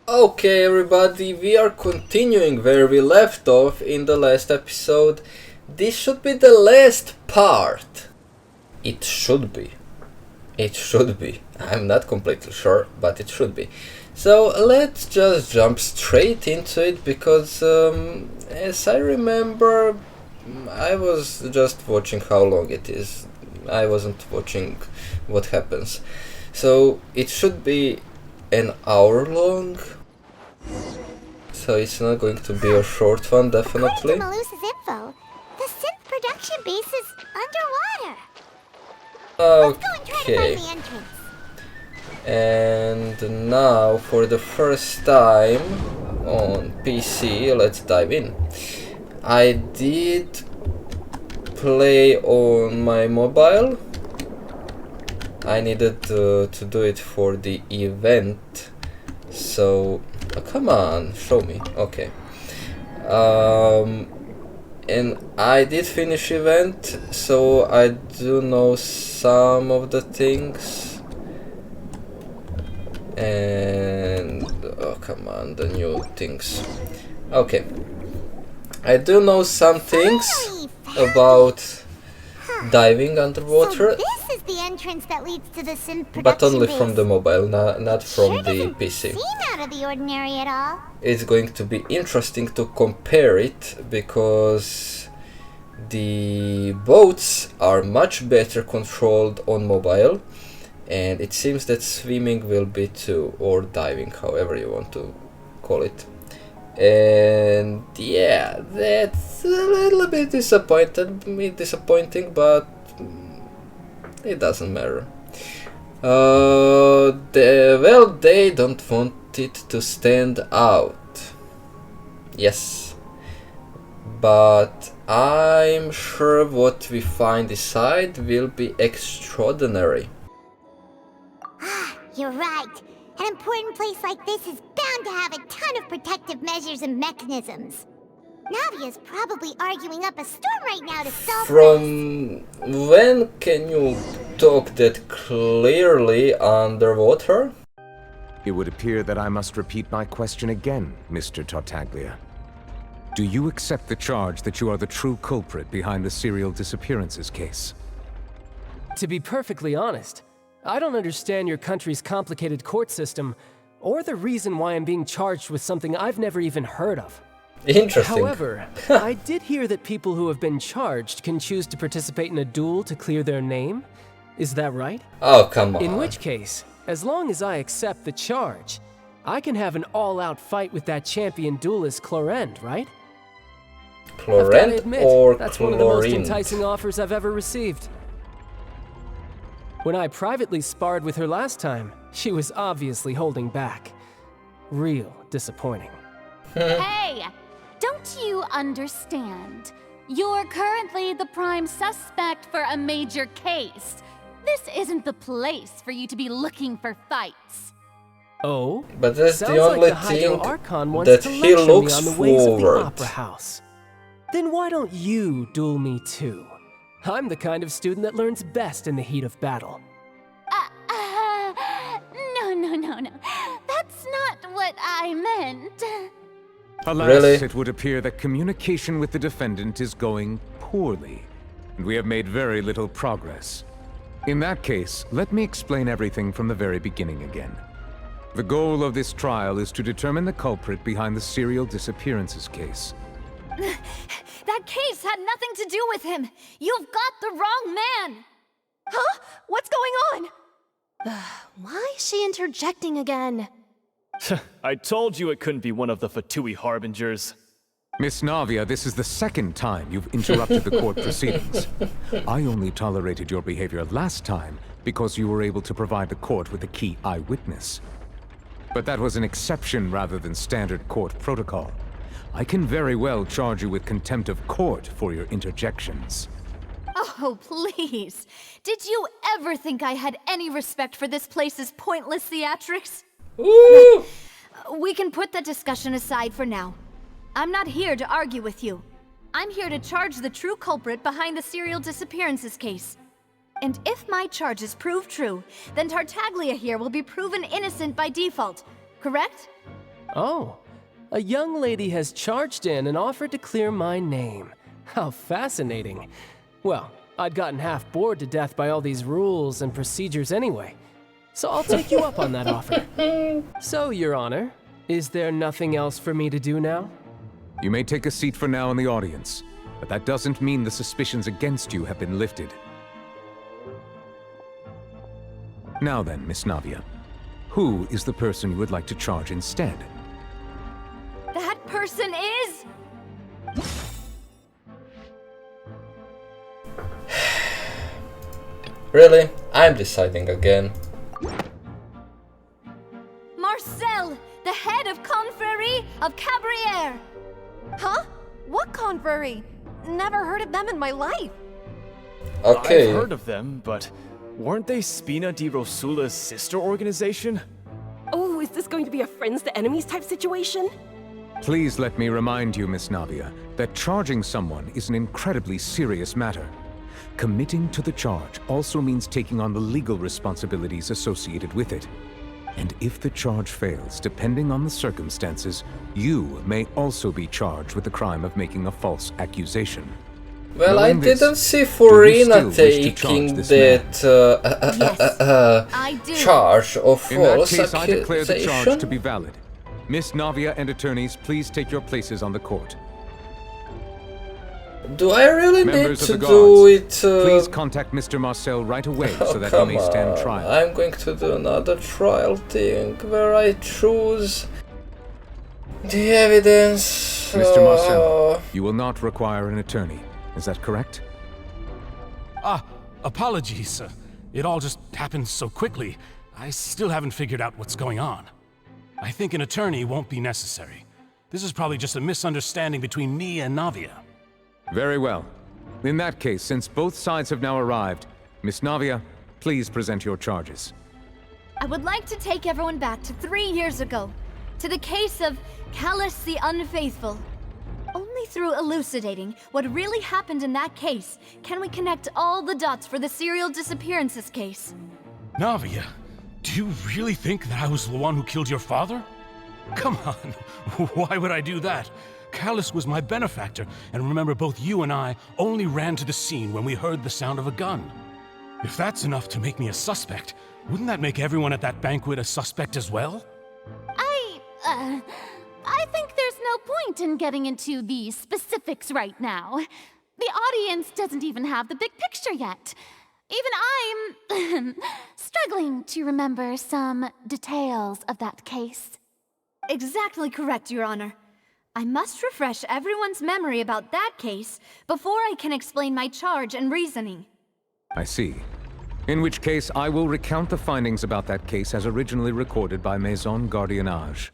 Okay, everybody, we are continuing where we left off in the last episode. This should be the last part. It should be. It should be. I'm not completely sure, but it should be. So let's just jump straight into it because, as I remember, I was just watching how long it is. I wasn't watching what happens. So it should be an hour long. So it's not going to be a short one, definitely. According to Malusa's info, the synth production base is underwater. Let's go and try to find the entrance. And now, for the first time on PC, let's dive in. I did play on my mobile. I needed to do it for the event. So, come on, show me. Okay. And I did finish event, so I do know some of the things. And oh, come on, the new things. Okay. I do know some things about diving underwater. So this is the entrance that leads to the synth production But only base. from the mobile, not from the PC. Seem out of the ordinary at all. It's going to be interesting to compare it because the boats are much better controlled on mobile, and it seems that swimming will be too, or diving, however you want to call it. And yeah, that's a little bit disappointing, but it doesn't matter. They don't want it to stand out. Yes, but I'm sure what we find inside will be extraordinary. You're right. An important place like this is bound to have a ton of protective measures and mechanisms. Navia's probably arguing up a storm right now to solve From when can you talk that clearly underwater? It would appear that I must repeat my question again, Mr. Tartaglia. Do you accept the charge that you are the true culprit behind the serial disappearances case? To be perfectly honest, I don't understand your country's complicated court system, or the reason why I'm being charged with something I've never even heard of. Interesting. However, I did hear that people who have been charged can choose to participate in a duel to clear their name. Is that right? Oh, come on. In which case, as long as I accept the charge, I can have an all-out fight with that champion duelist Chlorend, right? I've gotta Chlorent admit, or that's one of the most chlorine? enticing offers I've ever received. When I privately sparred with her last time, she was obviously holding back. Real disappointing. Hey! Don't you understand? You're currently the prime suspect for a major case. This isn't the place for you to be looking for fights. Oh? But that's Sounds the only like the thing ARCHON wants that to he lecture looks me on the ways of the forward. Opera House. Then why don't you duel me too? I'm the kind of student that learns best in the heat of battle. No. That's not what I meant. Alas, Really? it would appear that communication with the defendant is going poorly, and we have made very little progress. In that case, let me explain everything from the very beginning again. The goal of this trial is to determine the culprit behind the serial disappearances case. That case had nothing to do with him. You've got the wrong man. Huh? What's going on? Why is she interjecting again? I told you it couldn't be one of the Fatui harbingers. Miss Navia, this is the second time you've interrupted the court proceedings. I only tolerated your behavior last time because you were able to provide the court with a key eyewitness. But that was an exception rather than standard court protocol. I can very well charge you with contempt of court for your interjections. Oh, please. Did you ever think I had any respect for this place's pointless theatrics? Ooh! We can put that discussion aside for now. I'm not here to argue with you. I'm here to charge the true culprit behind the serial disappearances case. And if my charges prove true, then Tartaglia here will be proven innocent by default, correct? Oh, a young lady has charged in and offered to clear my name. How fascinating. Well, I'd gotten half bored to death by all these rules and procedures anyway, so I'll take you up on that offer. So, Your Honor, is there nothing else for me to do now? You may take a seat for now in the audience, but that doesn't mean the suspicions against you have been lifted. Now then, Miss Navia, who is the person you would like to charge instead? That person is... Really? I'm deciding again. Marcel, the head of Confrérie of Cabrières. Huh? What confrérie? Never heard of them in my life. Okay. I've heard of them, but weren't they Spina di Rosula's sister organization? Oh, is this going to be a friends to enemies type situation? Please let me remind you, Miss Navia, that charging someone is an incredibly serious matter. Committing to the charge also means taking on the legal responsibilities associated with it. And if the charge fails, depending on the circumstances, you may also be charged with the crime of making a false accusation. Well, I Knowing this, didn't see do you Furina still wish to charge taking this man? that I do. charge of In that false case, I declare the charge to accusation. be valid. Miss Navia and attorneys, please take your places on the court. Do I really need Members to of the do it? guards, please contact Mr. Marcel right away so that he come may stand on. trial. I'm going to do another trial thing where I choose the evidence. Mr. Marcel, you will not require an attorney. Is that correct? Apologies. It all just happened so quickly. I still haven't figured out what's going on. I think an attorney won't be necessary. This is probably just a misunderstanding between me and Navia. Very well. In that case, since both sides have now arrived, Miss Navia, please present your charges. I would like to take everyone back to 3 years ago, to the case of Callus the Unfaithful. Only through elucidating what really happened in that case can we connect all the dots for the serial disappearances case. Navia, do you really think that I was the one who killed your father? Come on, why would I do that? Callus was my benefactor, and remember both you and I only ran to the scene when we heard the sound of a gun. If that's enough to make me a suspect, wouldn't that make everyone at that banquet a suspect as well? I think there's no point in getting into the specifics right now. The audience doesn't even have the big picture yet. Even I'm struggling to remember some details of that case. Exactly correct, Your Honor. I must refresh everyone's memory about that case before I can explain my charge and reasoning. I see. In which case, I will recount the findings about that case as originally recorded by Maison Gardiennage.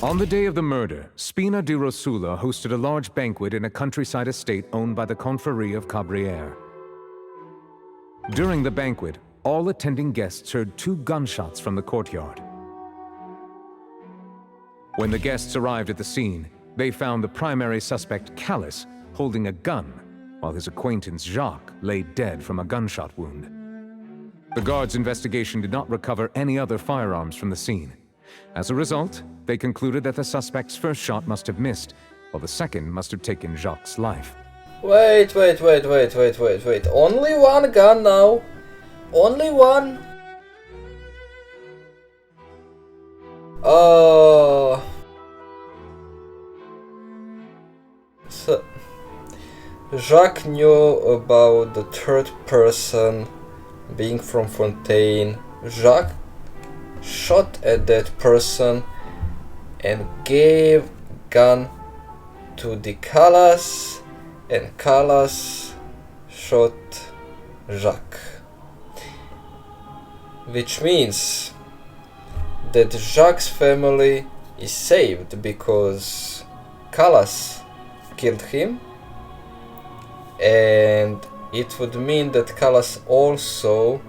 On the day of the murder, Spina di Rosula hosted a large banquet in a countryside estate owned by the Confrérie of Cabrières. During the banquet, all attending guests heard 2 gunshots from the courtyard. When the guests arrived at the scene, they found the primary suspect, Callus, holding a gun, while his acquaintance, Jacques, lay dead from a gunshot wound. The guards' investigation did not recover any other firearms from the scene. As a result, they concluded that the suspect's first shot must have missed, while the second must have taken Jacques' life. Wait. Only one gun now? Only one? Oh. So, Jacques knew about the third person being from Fontaine. Jacques shot at that person and gave gun to the Callus, and Callus shot Jacques. Which means that Jacques' family is saved because Callus killed him, and it would mean that Callus also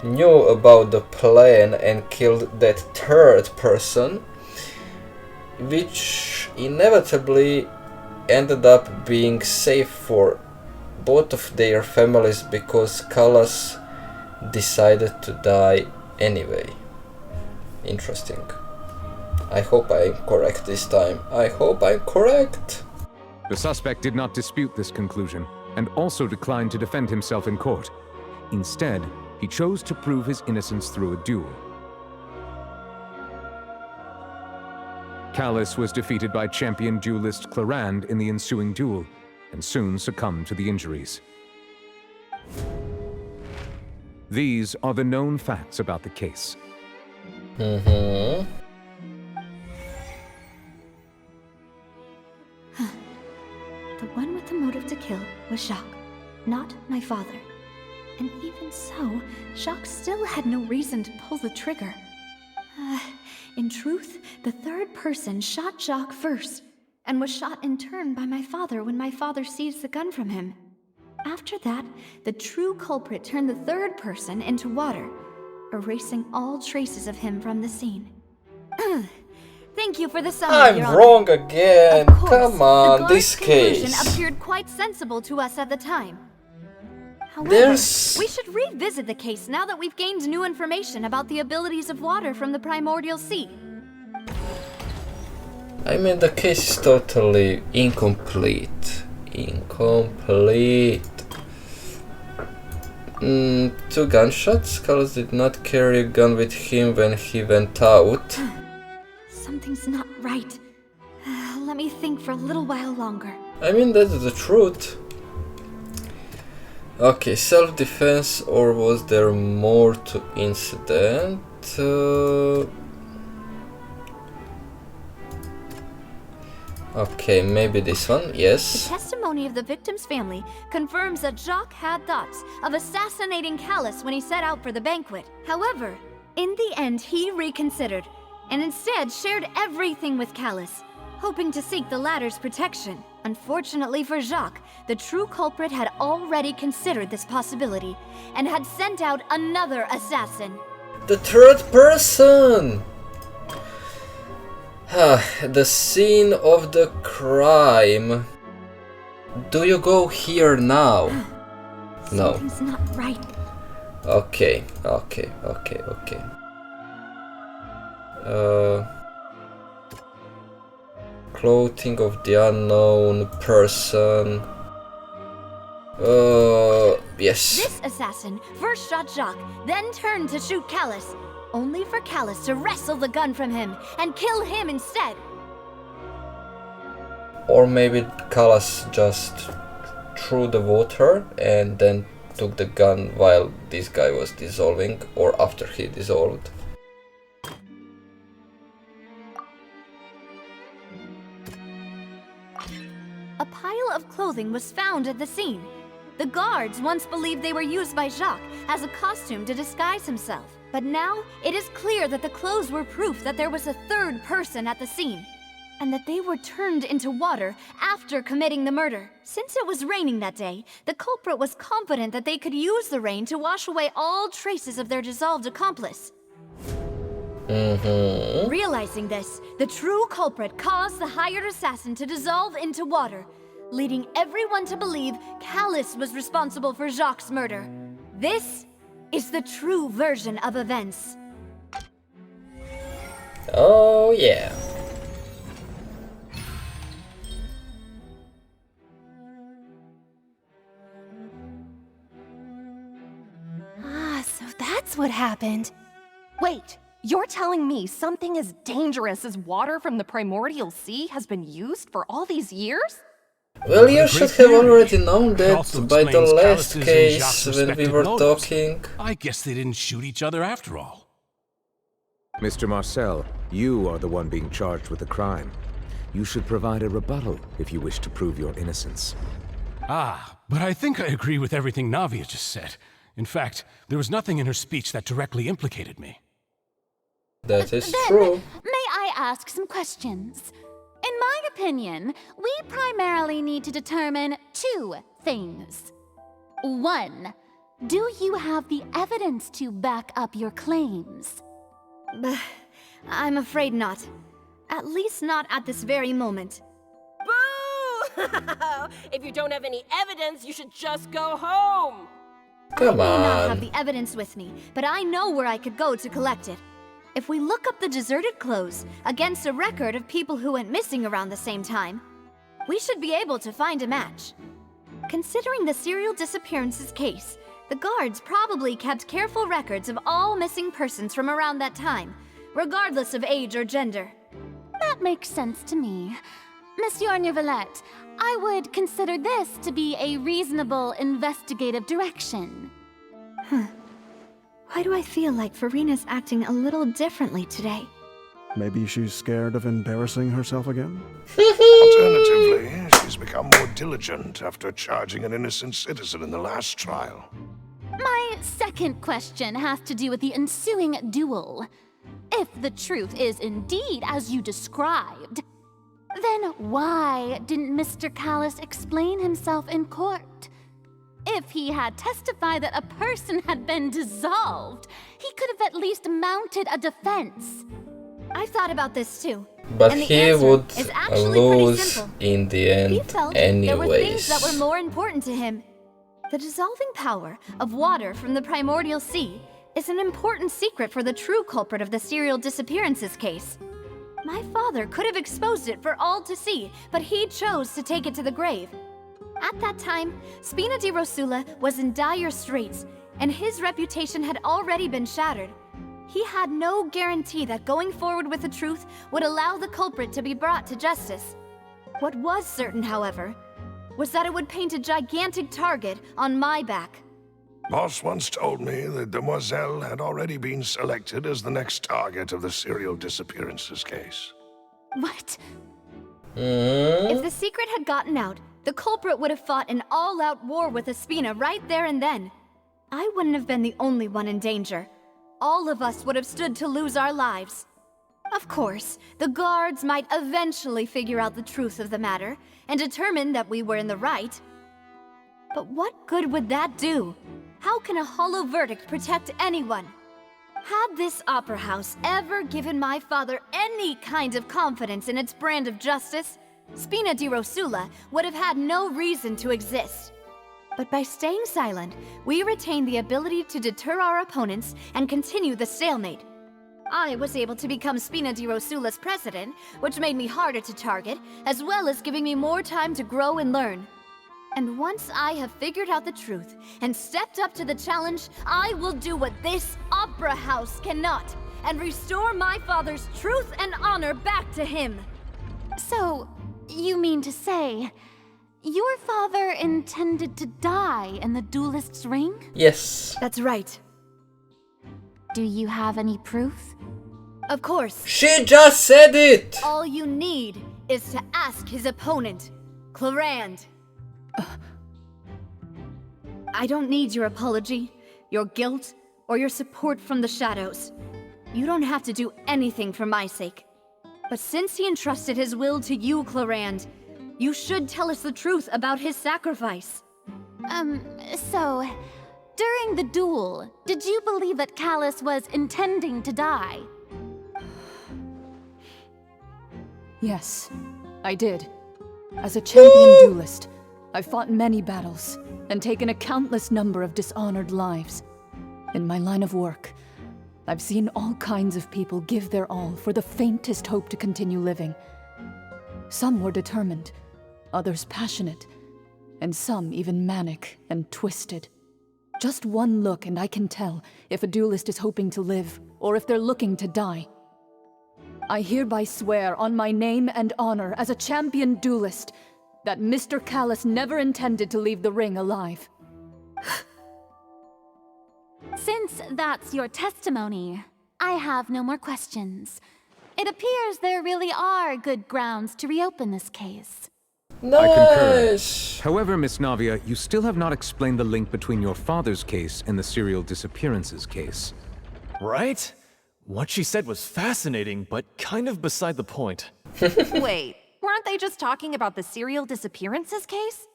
knew about the plan and killed that third person, which inevitably ended up being safe for both of their families because Callus decided to die anyway. Interesting. I hope I'm correct this time. I hope I'm correct. The suspect did not dispute this conclusion, and also declined to defend himself in court. Instead, he chose to prove his innocence through a duel. Callus was defeated by champion duelist Clarand in the ensuing duel, and soon succumbed to the injuries. These are the known facts about the case. The one with the motive to kill was Jacques, not my father. And even so, Jacques still had no reason to pull the trigger. In truth, the third person shot Jacques first, and was shot in turn by my father when my father seized the gun from him. After that, the true culprit turned the third person into water, erasing all traces of him from the scene. Thank you for the summary, Your I'm Honor. wrong again. Of course, Come on, the this guard's conclusion case. appeared quite sensible to us at the time. However, There's- we should revisit the case now that we've gained new information about the abilities of water from the primordial sea. I mean, the case is totally incomplete. Incomplete. 2 gunshots? Callus did not carry a gun with him when he went out. Something's not right. Let me think for a little while longer. I mean, that's the truth. Okay, self-defense, or was there more to incident? Okay, maybe this one, The yes. testimony of the victim's family confirms that Jacques had thoughts of assassinating Callus when he set out for the banquet. However, in the end, he reconsidered and instead shared everything with Callus, hoping to seek the latter's protection. Unfortunately for Jacques, the true culprit had already considered this possibility and had sent out another assassin. The third person! The scene of the crime. Do you go here now? No. Something's not right. Okay. Clothing of the unknown person. Yes. This assassin first shot Jacques, then turned to shoot Callus, only for Callus to wrestle the gun from him and kill him instead. Or maybe Callus just threw the water and then took the gun while this guy was dissolving, or after he dissolved. A pile of clothing was found at the scene. The guards once believed they were used by Jacques as a costume to disguise himself. But now, it is clear that the clothes were proof that there was a third person at the scene, and that they were turned into water after committing the murder. Since it was raining that day, the culprit was confident that they could use the rain to wash away all traces of their dissolved accomplice. Realizing this, the true culprit caused the hired assassin to dissolve into water, leading everyone to believe Callus was responsible for Jacques' murder. This is the true version of events. Oh yeah. So that's what happened. Wait, you're telling me something as dangerous as water from the primordial sea has been used for all these years? Well, you should have already known It that also by the explains last Callus's and case Jacques' when we respective were motives. talking. I guess they didn't shoot each other after all. Mr. Marcel, you are the one being charged with the crime. You should provide a rebuttal if you wish to prove your innocence. But I think I agree with everything Navia just said. In fact, there was nothing in her speech that directly implicated me. That is Then, true. may I ask some questions? In my opinion, we primarily need to determine 2 things. 1, do you have the evidence to back up your claims? I'm afraid not. At least not at this very moment. Boo! If you don't have any evidence, you should just go home. Come I may not on. have the evidence with me, but I know where I could go to collect it. If we look up the deserted clothes against a record of people who went missing around the same time, we should be able to find a match. Considering the serial disappearances case, the guards probably kept careful records of all missing persons from around that time, regardless of age or gender. That makes sense to me. Monsieur Neuvillette, I would consider this to be a reasonable investigative direction. Why do I feel like Farina's acting a little differently today? Maybe she's scared of embarrassing herself again? Alternatively, she's become more diligent after charging an innocent citizen in the last trial. My second question has to do with the ensuing duel. If the truth is indeed as you described, then why didn't Mr. Callis explain himself in court? If he had testified that a person had been dissolved, he could have at least mounted a defense. I've thought about this too. But and the he answer would is actually pretty lose simple. in the He end felt there were things that were anyways. more important to him. The dissolving power of water from the primordial sea is an important secret for the true culprit of the serial disappearances case. My father could have exposed it for all to see, but he chose to take it to the grave. At that time, Spina di Rosula was in dire straits, and his reputation had already been shattered. He had no guarantee that going forward with the truth would allow the culprit to be brought to justice. What was certain, however, was that it would paint a gigantic target on my back. Boss once told me that Demoiselle had already been selected as the next target of the serial disappearances case. What? If the secret had gotten out, the culprit would have fought an all-out war with Espina right there and then. I wouldn't have been the only one in danger. All of us would have stood to lose our lives. Of course, the guards might eventually figure out the truth of the matter and determine that we were in the right. But what good would that do? How can a hollow verdict protect anyone? Had this opera house ever given my father any kind of confidence in its brand of justice, Spina di Rosula would have had no reason to exist. But by staying silent, we retained the ability to deter our opponents and continue the stalemate. I was able to become Spina di Rosula's president, which made me harder to target, as well as giving me more time to grow and learn. And once I have figured out the truth and stepped up to the challenge, I will do what this opera house cannot, and restore my father's truth and honor back to him. So, you mean to say, your father intended to die in the duelist's ring? Yes. That's right. Do you have any proof? Of course. She just said it! All you need is to ask his opponent, Clarand. I don't need your apology, your guilt, or your support from the shadows. You don't have to do anything for my sake. But since he entrusted his will to you, Clarand, you should tell us the truth about his sacrifice. So, during the duel, did you believe that Callis was intending to die? Yes, I did. As a champion duelist, I've fought many battles and taken a countless number of dishonored lives. In my line of work, I've seen all kinds of people give their all for the faintest hope to continue living. Some were determined, others passionate, and some even manic and twisted. Just one look and I can tell if a duelist is hoping to live or if they're looking to die. I hereby swear on my name and honor as a champion duelist that Mr. Callis never intended to leave the ring alive. Since that's your testimony, I have no more questions. It appears there really are good grounds to reopen this case. I concur. Nice! However, Miss Navia, you still have not explained the link between your father's case and the serial disappearances case. Right? What she said was fascinating, but kind of beside the point. Wait, weren't they just talking about the serial disappearances case?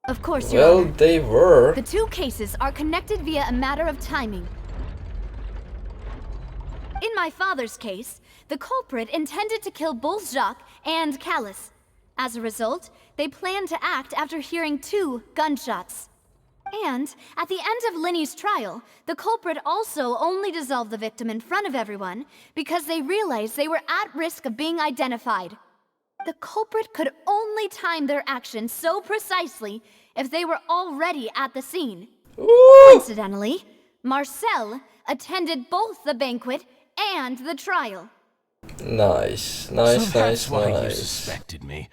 Of course, Your Well, Honor. they were. The two cases are connected via a matter of timing. In my father's case, the culprit intended to kill both Jacques and Callis. As a result, they planned to act after hearing 2 gunshots. And at the end of Linny's trial, the culprit also only dissolved the victim in front of everyone because they realized they were at risk of being identified. The culprit could only time their actions so precisely if they were already at the scene. Ooh. Coincidentally, Marcel attended both the banquet and the trial. So that's why you suspected me.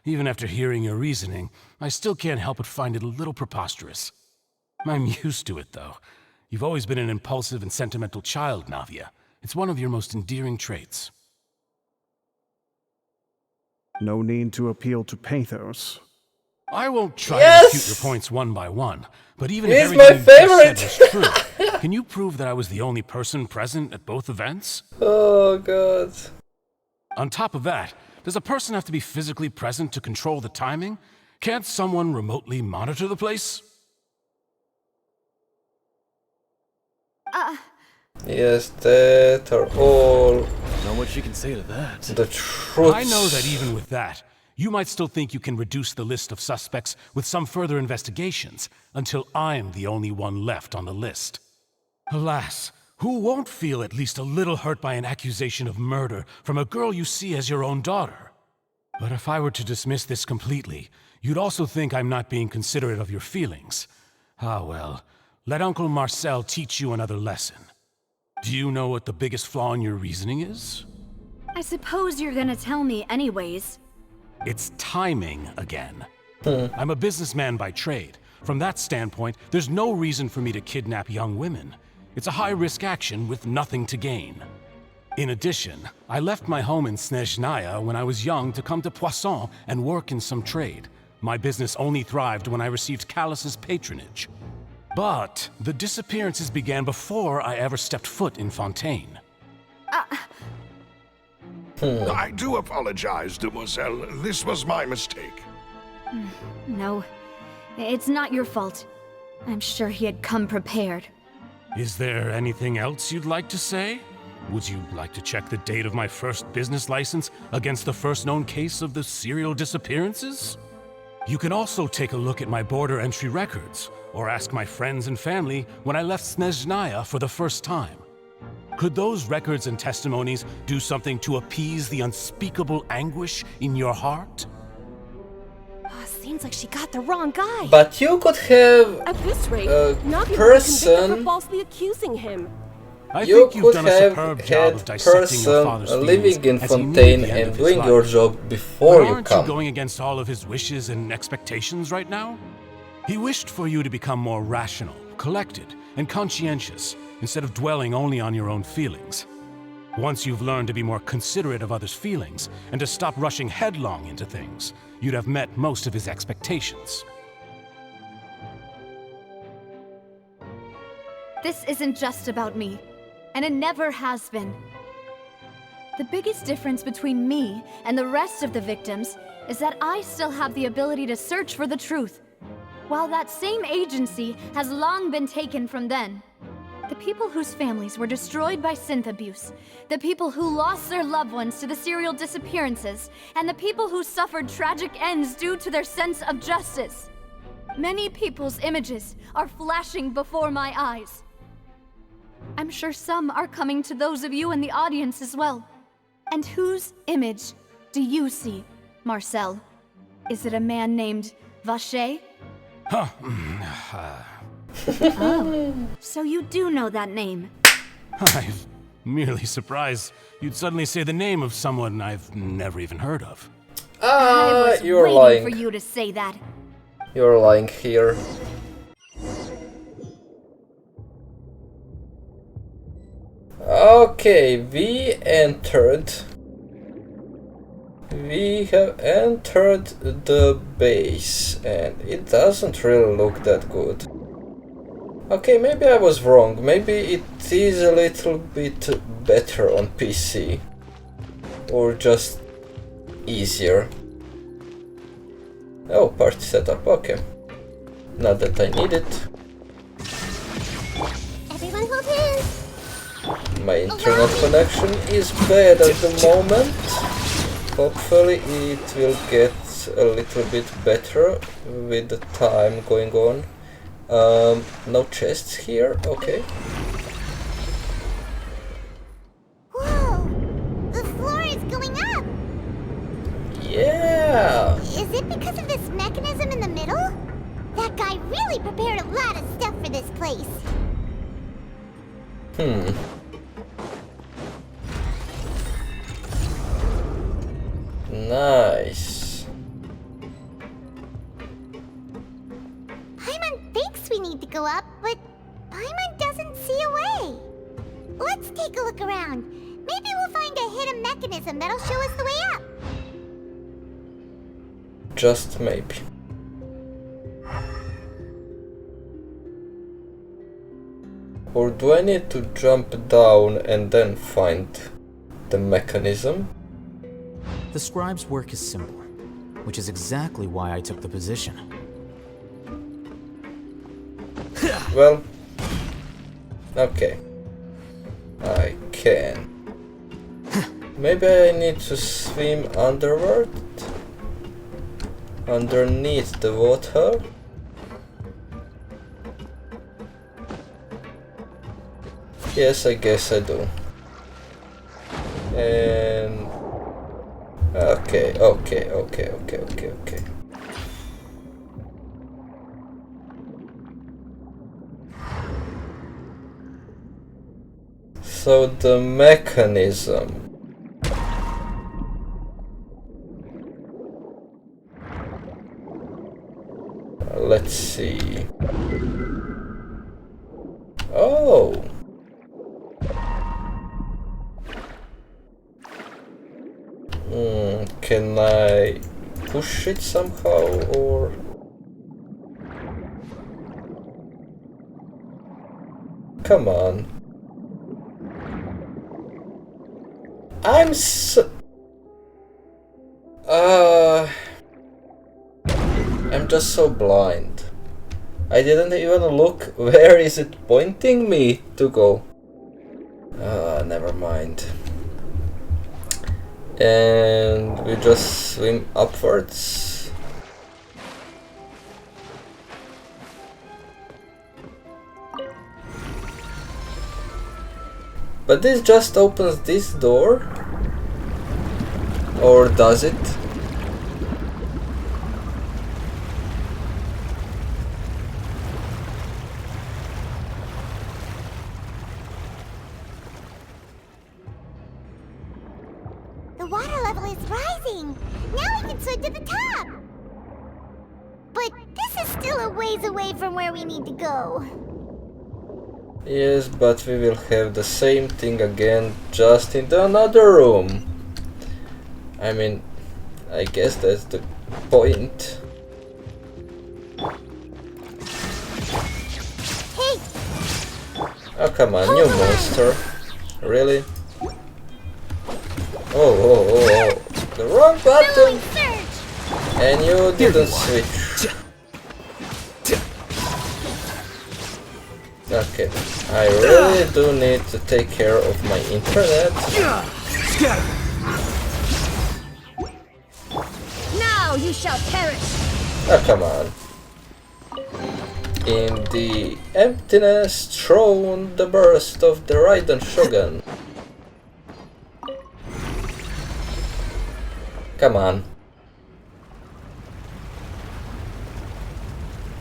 Even after hearing your reasoning, I still can't help but find it a little preposterous. I'm used to it, though. You've always been an impulsive and sentimental child, Navia. It's one of your most endearing traits. No need to appeal to pathos. I won't try to refute your points one by one, but even if He's everything my you just said favorite. was true, can you prove that I was the only person present at both events? Oh god. On top of that, does a person have to be physically present to control the timing? Can't someone remotely monitor the place? Yes, that are all Not much you can say to that. the truths. I know that even with that, you might still think you can reduce the list of suspects with some further investigations until I'm the only one left on the list. Alas, who won't feel at least a little hurt by an accusation of murder from a girl you see as your own daughter? But if I were to dismiss this completely, you'd also think I'm not being considerate of your feelings. Ah well, let Uncle Marcel teach you another lesson. Do you know what the biggest flaw in your reasoning is? I suppose you're gonna tell me anyways. It's timing again. I'm a businessman by trade. From that standpoint, there's no reason for me to kidnap young women. It's a high-risk action with nothing to gain. In addition, I left my home in Snezhnaya when I was young to come to Poisson and work in some trade. My business only thrived when I received Callus's patronage. But the disappearances began before I ever stepped foot in Fontaine. I do apologize, demoiselle. This was my mistake. No, it's not your fault. I'm sure he had come prepared. Is there anything else you'd like to say? Would you like to check the date of my first business license against the first known case of the serial disappearances? You can also take a look at my border entry records, or ask my friends and family when I left Snezhnaya for the first time. Could those records and testimonies do something to appease the unspeakable anguish in your heart? Seems like she got the wrong guy. But you could have At this rate, a Navi was convicted for person. falsely accusing him. I You think you've could done a have superb job of had dissecting your father's person feelings living in as he neared Fontaine the end and of his doing life. your job before But you aren't come. you going against all of his wishes and expectations right now? He wished for you to become more rational, collected, and conscientious, instead of dwelling only on your own feelings. Once you've learned to be more considerate of others' feelings, and to stop rushing headlong into things, you'd have met most of his expectations. This isn't just about me, and it never has been. The biggest difference between me and the rest of the victims is that I still have the ability to search for the truth, while that same agency has long been taken from them. The people whose families were destroyed by synth abuse, the people who lost their loved ones to the serial disappearances, and the people who suffered tragic ends due to their sense of justice. Many people's images are flashing before my eyes. I'm sure some are coming to those of you in the audience as well. And whose image do you see, Marcel? Is it a man named Vacher? Oh, so you do know that name. I'm merely surprised you'd suddenly say the name of someone I've never even heard of. I was you're waiting lying. for you to say that. You're lying here. Okay, we have entered the base, and it doesn't really look that good. Okay, maybe I was wrong. Maybe it is a little bit better on PC. Or just easier. Oh, party setup, okay. Not that I need it. Everyone hold hands. My internet connection is bad at the moment. Hopefully it will get looks a little bit better with the time going on. No chests here, okay. Whoa! The floor is going up! Yeah! Is it because of this mechanism in the middle? That guy really prepared a lot of stuff for this place. Nice. Paimon thinks we need to go up, but Paimon doesn't see a way. Let's take a look around. Maybe we'll find a hidden mechanism that'll show us the way up. Just maybe. Or do I need to jump down and then find the mechanism? The scribe's work is simple, which is exactly why I took the position. Well, okay. I can. Maybe I need to swim underward? Underneath the water? Yes, I guess I do. And... Okay. So the mechanism. Let's see. Oh! Can I push it somehow, or... Come on. I'm just so blind. I didn't even look where is it pointing me to go. Never mind. And we just swim upwards. But this just opens this door? Or does it? The water level is rising! Now we can swim to the top! But this is still a ways away from where we need to go. Yes, but we will have the same thing again, just in another room. I mean, I guess that's the point. Hey! Oh, come on, you monster. Really? Oh. The wrong button! And you didn't switch. Okay, I really do need to take care of my internet. Now you shall perish! Oh, come on. In the emptiness thrown the burst of the Raiden Shogun. Come on.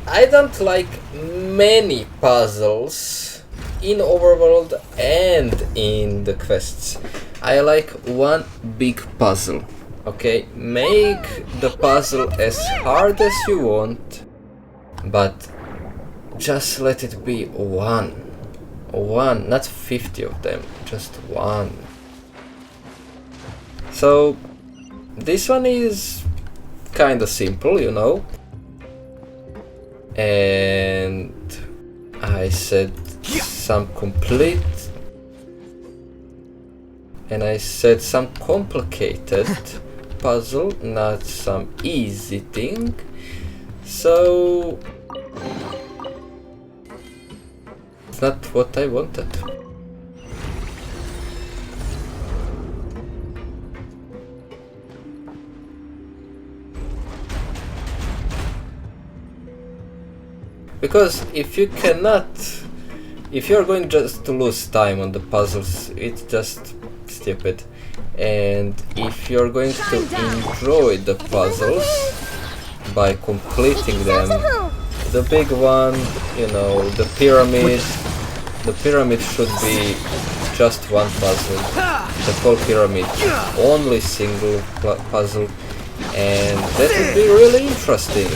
I don't like many puzzles in Overworld and in the quests. I like one big puzzle. Okay, make the puzzle as hard as you want, but just let it be one. One, not 50 of them, just one. So, this one is kinda simple, you know. And I said some complete, and I said some complicated puzzle, not some easy thing. So it's not what I wanted. Because if you cannot, if you're going just to lose time on the puzzles, it's just stupid. And if you're going to enjoy the puzzles by completing them, the big one, you know, the pyramid should be just one puzzle. The whole pyramid, only single puzzle, and that would be really interesting.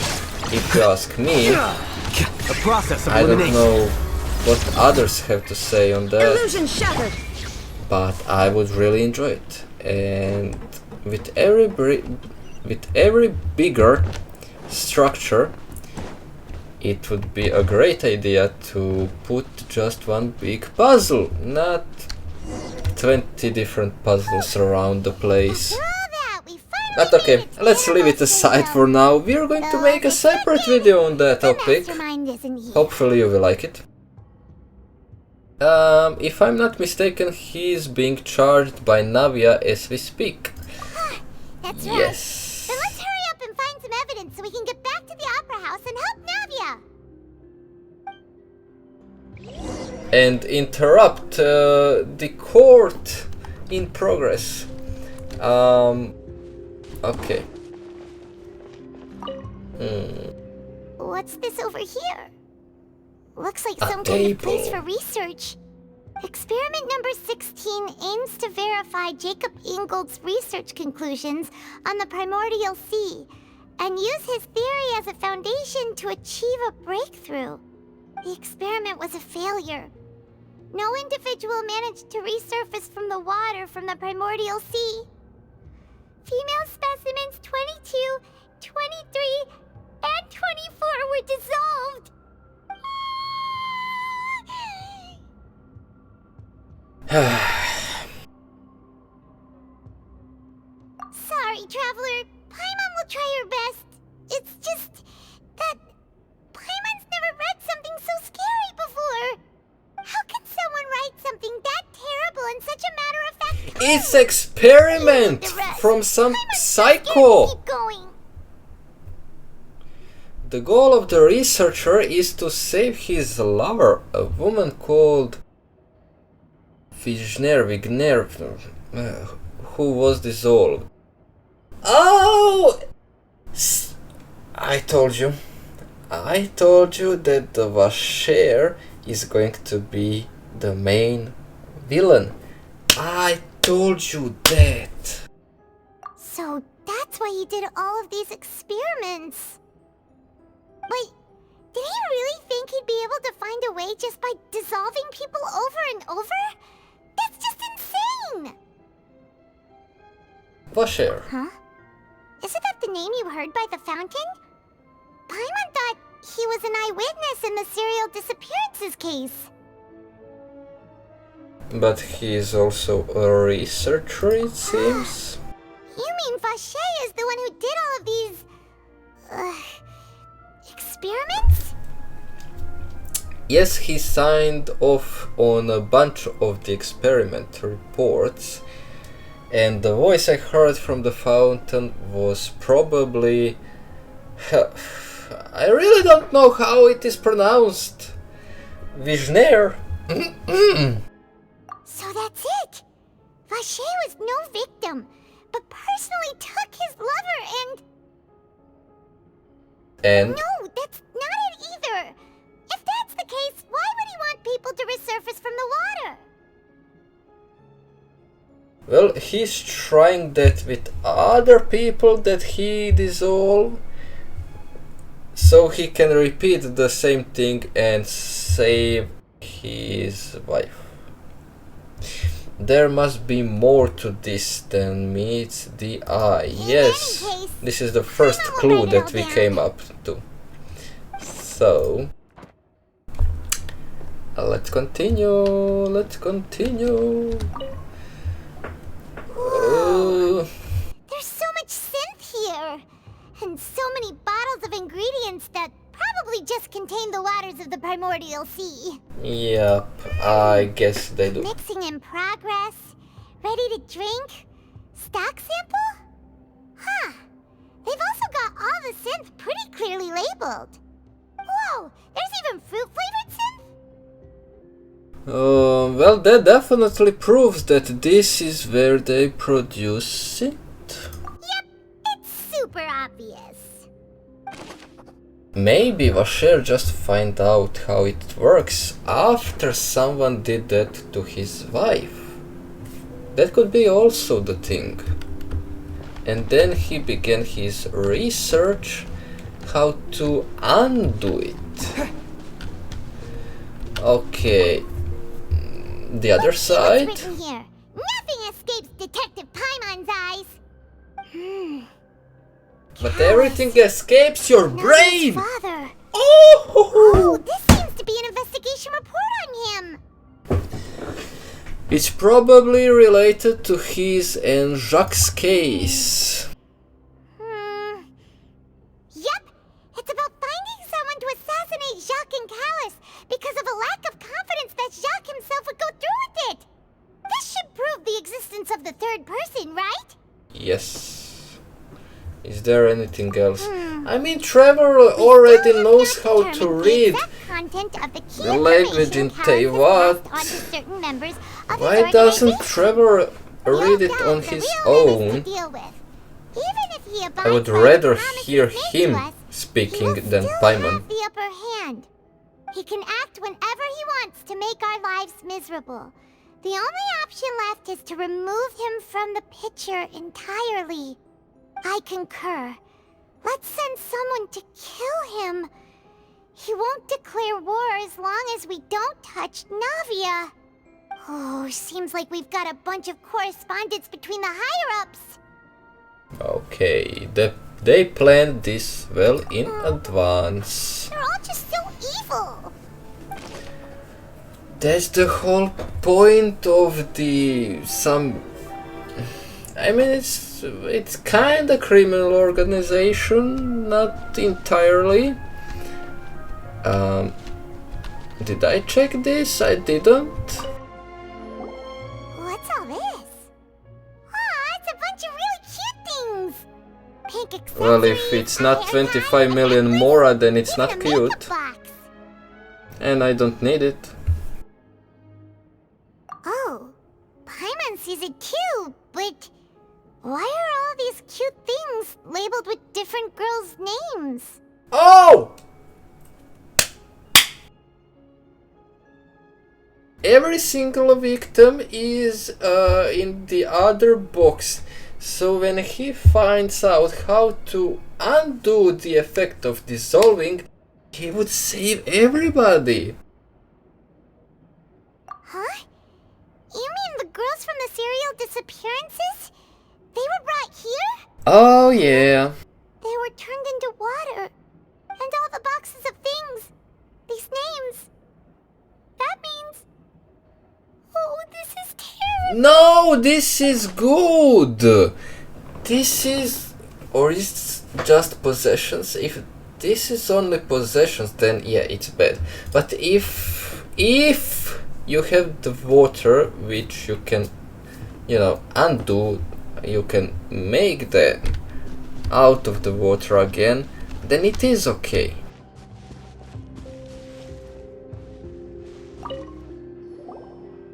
If you ask me, I don't know what others have to say on that, but I would really enjoy it. And with every bigger structure, it would be a great idea to put just one big puzzle, not 20 different puzzles around the place. But okay, let's leave it aside for now. We are going to make a separate video on that topic. Hopefully you will like it. If I'm not mistaken, he is being charged by Navia as we speak. That's yes. Right. Then let's hurry up and find some evidence so we can get back to the Opera House and help Navia. And interrupt the court in progress. Okay. What's this over here? Looks like some kind of place for research. Experiment number 16 aims to verify Jacob Ingold's research conclusions on the primordial sea and use his theory as a foundation to achieve a breakthrough. The experiment was a failure. No individual managed to resurface from the water from the primordial sea. Female specimens 22, 23, and 24 were dissolved. Sorry, Traveler. Paimon will try her best. It's just that Paimon's never read something so scary before. How can someone write something that terrible in such a matter-of-fact code? It's experiment from some psycho. Keep going. The goal of the researcher is to save his lover, a woman called Wigner, who was dissolved. Oh! I told you that the Vasher is going to be the main villain. I told you that. So that's why he did all of these experiments. Wait, did he really think he'd be able to find a way just by dissolving people over and over? That's just insane! Vasher. Huh? Isn't that the name you heard by the fountain? Paimon thought he was an eyewitness in the serial disappearances case. But he is also a researcher, it seems. You mean Vasher is the one who did all of these... experiments? Yes, he signed off on a bunch of the experiment reports, and the voice I heard from the fountain was probably... I really don't know how it is pronounced. Wigner. So that's it! Vasher was no victim, but personally took his lover and... No, that's not it either! If that's the case, why would he want people to resurface from the water? Well, he's trying that with other people that he dissolved, so he can repeat the same thing and save his wife. There must be more to this than meets the eye. Yes, this is the first clue that we came up to. So, let's continue. There's so much synth here, and so many bottles of ingredients that probably just contain the waters of the primordial sea. Yep, I guess they do. Mixing in progress, ready to drink, stock sample? Huh, they've also got all the synth pretty clearly labeled. Whoa! There's even fruit-flavored synth? Well, that definitely proves that this is where they produce it. Yep, it's super obvious. Maybe Vasher just find out how it works after someone did that to his wife. That could be also the thing. And then he began his research how to undo it. Okay. The other side? What's written here? Nothing escapes Detective Paimon's eyes. But everything escapes your brain! Father. Oh! This seems to be an investigation report on him. It's probably related to his and Jacques' case. Yep, it's about finding someone to assassinate Jacques and Callus because of a lack of confidence that Jacques himself would go through with it. This should prove the existence of the third person, right? Yes. Is there anything else? I mean, Trevor already knows how to read the language in Teyvat. Why doesn't Trevor read it on his own? I would rather hear him speaking than Paimon. The upper hand. He can act whenever he wants to make our lives miserable. The only option left is to remove him from the picture entirely. I concur. Let's send someone to kill him. He won't declare war as long as we don't touch Navia. Oh, seems like we've got a bunch of correspondence between the higher-ups. Okay, they planned this well in advance. They're all just so evil. That's the whole point of I mean, it's kind of criminal organization, not entirely. Did I check this? I didn't. What's all this? Ah, it's a bunch of really cute things. Pink accessories. Well, if it's not 25 million more, then it's not cute. And I don't need it. Oh, Paimon sees it too, but why are all these cute things labeled with different girls' names? Oh! Every single victim is in the other box, so when he finds out how to undo the effect of dissolving, he would save everybody. Huh? You mean the girls from the serial disappearances? They were brought here? Oh yeah. They were turned into water. And all the boxes of things. These names. That means... Oh, this is terrible. No, this is good. This is... Or is it just possessions? If this is only possessions, then yeah, it's bad. But if you have the water, which you can, undo, you can make that out of the water again, then it is okay.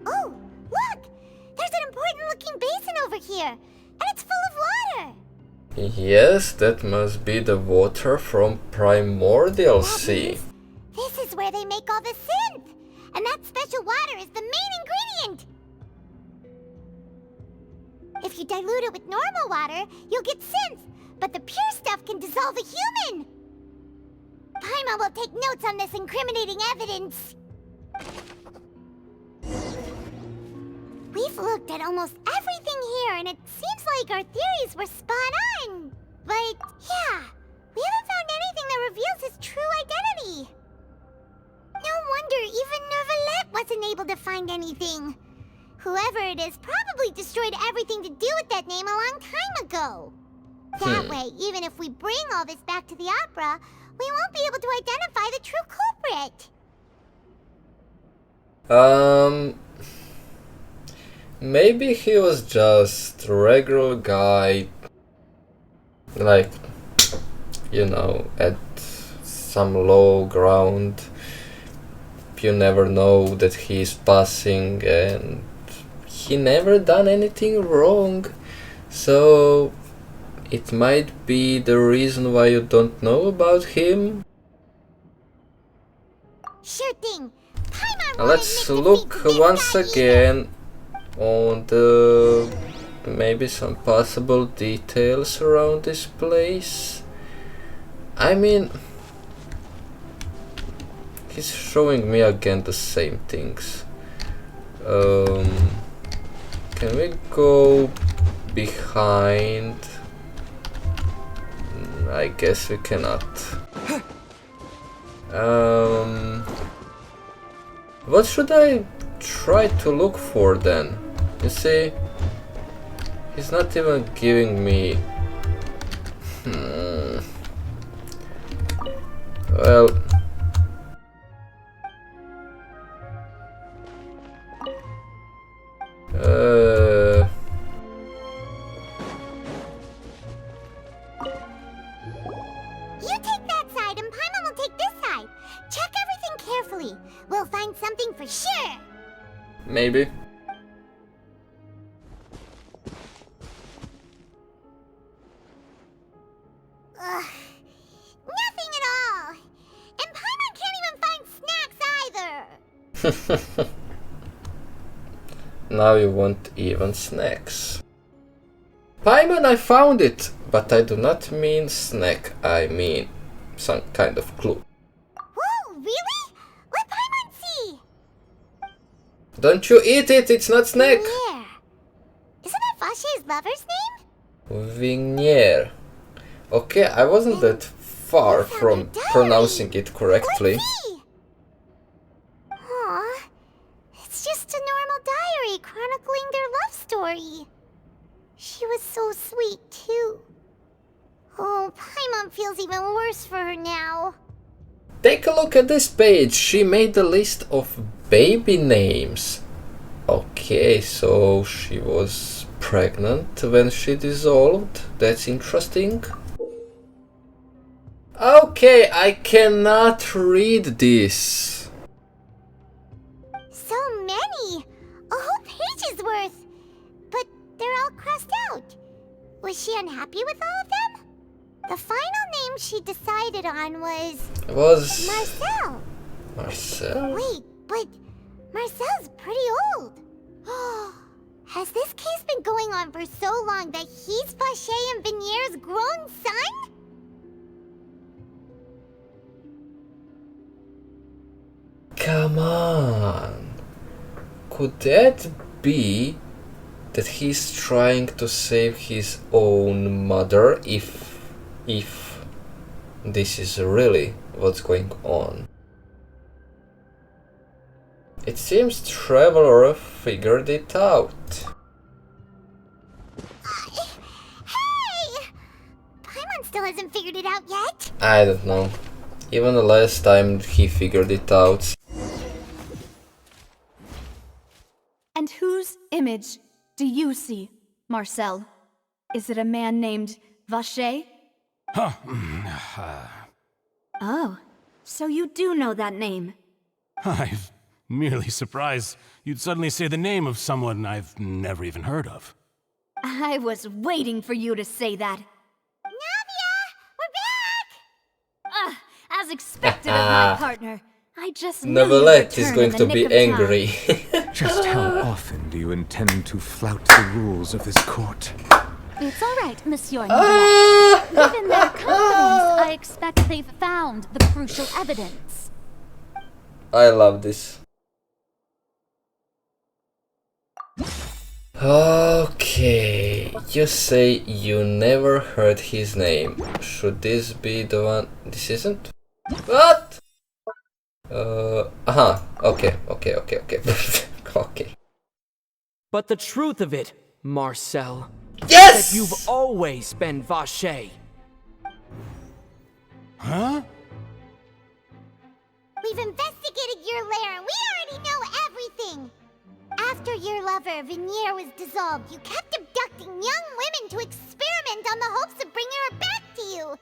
Oh, look! There's an important looking basin over here, and it's full of water. Yes, that must be the water from Primordial Sea. This is where they make all the synth, and that special water is the main ingredient. If you dilute it with normal water, you'll get synth, but the pure stuff can dissolve a human. Paimon will take notes on this incriminating evidence. We've looked at almost everything here, and it seems like our theories were spot on. But, yeah, we haven't found anything that reveals his true identity. No wonder even Neuvillette wasn't able to find anything. Whoever it is probably destroyed everything to do with that name a long time ago. That way, even if we bring all this back to the opera, we won't be able to identify the true culprit. Maybe he was just a regular guy, like, at some low ground. You never know that he is passing and he never done anything wrong. So it might be the reason why you don't know about him. Sure thing. Let's look once again on the maybe some possible details around this place. I mean, he's showing me again the same things. Can we go behind? I guess we cannot. What should I try to look for then? You see, he's not even giving me... Well... You take that side and Paimon will take this side. Check everything carefully. We'll find something for sure. Maybe. Ugh. Nothing at all. And Paimon can't even find snacks either. Now you want even snacks. Paimon, I found it! But I do not mean snack, I mean some kind of clue. Whoa, really? Let Paimon see! Don't you eat it, it's not snack! Vignier. Isn't that Vache's lover's name? Vignier. Okay, I wasn't that far from pronouncing it correctly. Aw, it's just a normal diary chronicling their love story. She was so sweet, too. Oh, Paimon feels even worse for her now. Take a look at this page. She made a list of baby names. Okay, so she was pregnant when she dissolved. That's interesting. Okay, I cannot read this. So many! A whole page's worth! But they're all crossed out. Was she unhappy with all of them? The final name she decided on was Marcel. Marcel? Wait, but Marcel's pretty old. Has this case been going on for so long that he's Vache and Vignier's grown son? Come on. Could that be that he's trying to save his own mother if this is really what's going on? It seems Traveler figured it out. Hey! Paimon still hasn't figured it out yet. I don't know. Even the last time he figured it out. And whose image do you see, Marcel? Is it a man named Vache? Oh, so you do know that name. I'm merely surprised you'd suddenly say the name of someone I've never even heard of. I was waiting for you to say that. Navia! We're back! As expected of my partner. I just knew Nevertheless, you'd he's return going to in the be nick of angry. Just how often do you intend to flout the rules of this court? It's all right, Monsieur Neglect. Given their confidence, I expect they've found the crucial evidence. I love this. Okay, you say you never heard his name. Should this be the one? This isn't? What? Okay. Okay. But the truth of it, Marcel, yes! is that you've always been Vache. Huh? We've investigated your lair and we already know everything! After your lover, Vignier, was dissolved, you kept abducting young women to experiment on the hopes of bringing her back to you!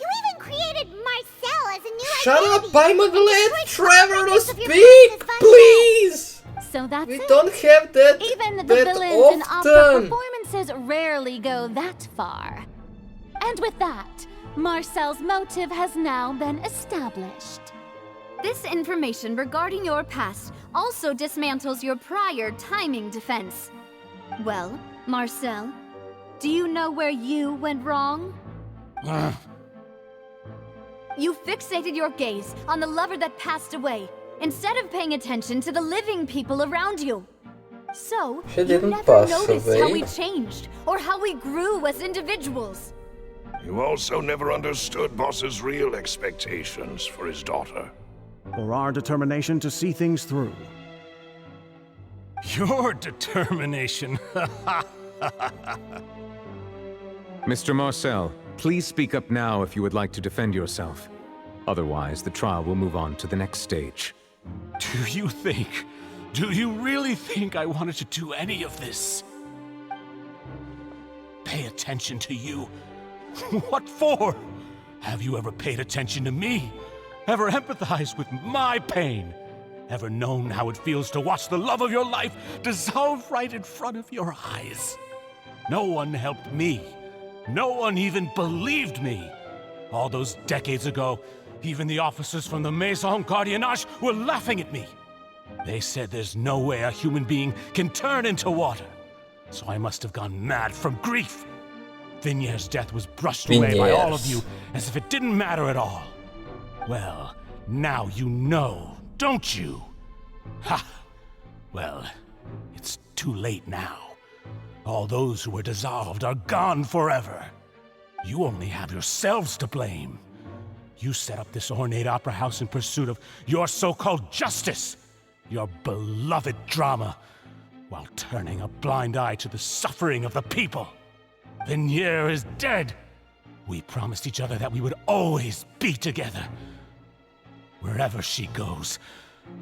You even created Marcel as a new Shut identity. up, Paimon, let Destroyed Trevor to confidence of your speak, princess, please! So that's We it. don't have that Even the that villains in opera often. performances rarely go that far. And with that, Marcel's motive has now been established. This information regarding your past also dismantles your prior timing defense. Well, Marcel, do you know where you went wrong? You fixated your gaze on the lover that passed away, instead of paying attention to the living people around you. So, She you didn't never pass noticed away. how we changed, or how we grew as individuals. You also never understood Boss's real expectations for his daughter. Or our determination to see things through. Your determination. Mr. Marcel, please speak up now if you would like to defend yourself. Otherwise, the trial will move on to the next stage. Do you really think I wanted to do any of this? Pay attention to you. What for? Have you ever paid attention to me? Ever empathized with my pain? Ever known how it feels to watch the love of your life dissolve right in front of your eyes? No one helped me. No one even believed me. All those decades ago, even the officers from the Maison Gardiennage were laughing at me. They said there's no way a human being can turn into water. So I must have gone mad from grief. Vignier's death was brushed away by all of you as if it didn't matter at all. Well, now you know, don't you? Ha! Well, it's too late now. All those who were dissolved are gone forever. You only have yourselves to blame. You set up this ornate opera house in pursuit of your so-called justice, your beloved drama, while turning a blind eye to the suffering of the people. Vignier is dead. We promised each other that we would always be together. Wherever she goes,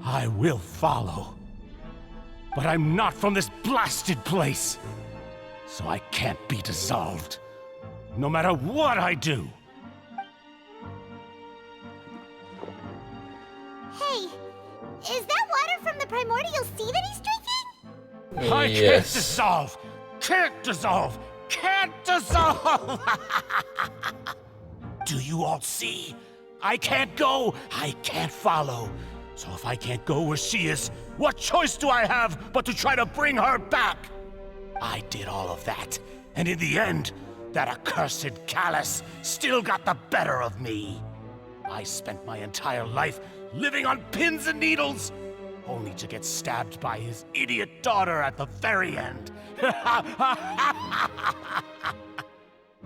I will follow. But I'm not from this blasted place, so I can't be dissolved, no matter what I do. Hey, is that water from the primordial sea that he's drinking? I can't dissolve! Can't dissolve! Can't dissolve! Do you all see? I can't go, I can't follow. So if I can't go where she is, what choice do I have but to try to bring her back? I did all of that, and in the end, that accursed Callus still got the better of me. I spent my entire life living on pins and needles, only to get stabbed by his idiot daughter at the very end.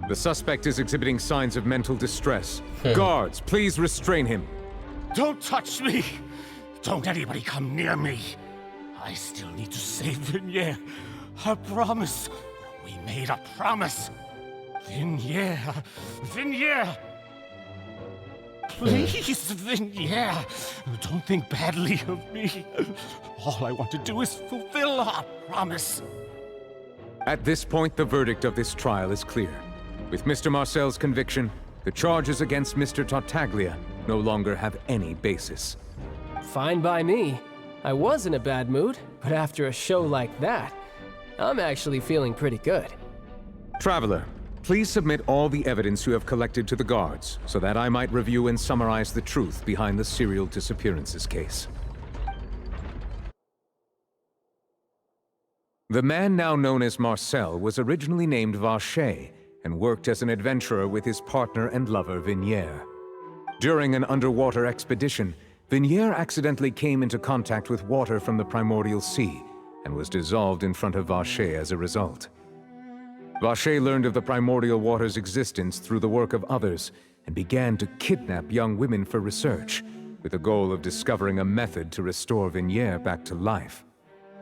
The suspect is exhibiting signs of mental distress. Guards, please restrain him. Don't touch me! Don't anybody come near me! I still need to save Vignier. I promise. We made a promise. Vignier. Vignier! Please, Vignier. Don't think badly of me. All I want to do is fulfill our promise. At this point, the verdict of this trial is clear. With Mr. Marcel's conviction, the charges against Mr. Tartaglia no longer have any basis. Fine by me. I was in a bad mood, but after a show like that, I'm actually feeling pretty good. Traveler, please submit all the evidence you have collected to the guards, so that I might review and summarize the truth behind the serial disappearances case. The man now known as Marcel was originally named Vacher and worked as an adventurer with his partner and lover Vignier. During an underwater expedition, Vignier accidentally came into contact with water from the primordial sea and was dissolved in front of Vacher as a result. Vacher learned of the primordial water's existence through the work of others and began to kidnap young women for research, with the goal of discovering a method to restore Vignier back to life.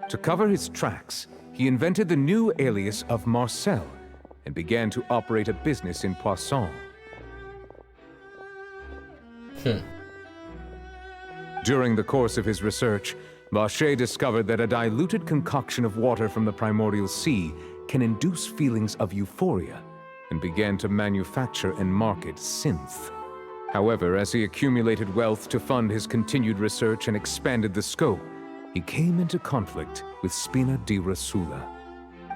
To cover his tracks, he invented the new alias of Marcel and began to operate a business in Poisson. During the course of his research, Vacher discovered that a diluted concoction of water from the primordial sea can induce feelings of euphoria, and began to manufacture and market synth. However, as he accumulated wealth to fund his continued research and expanded the scope, he came into conflict with Spina di Rasula.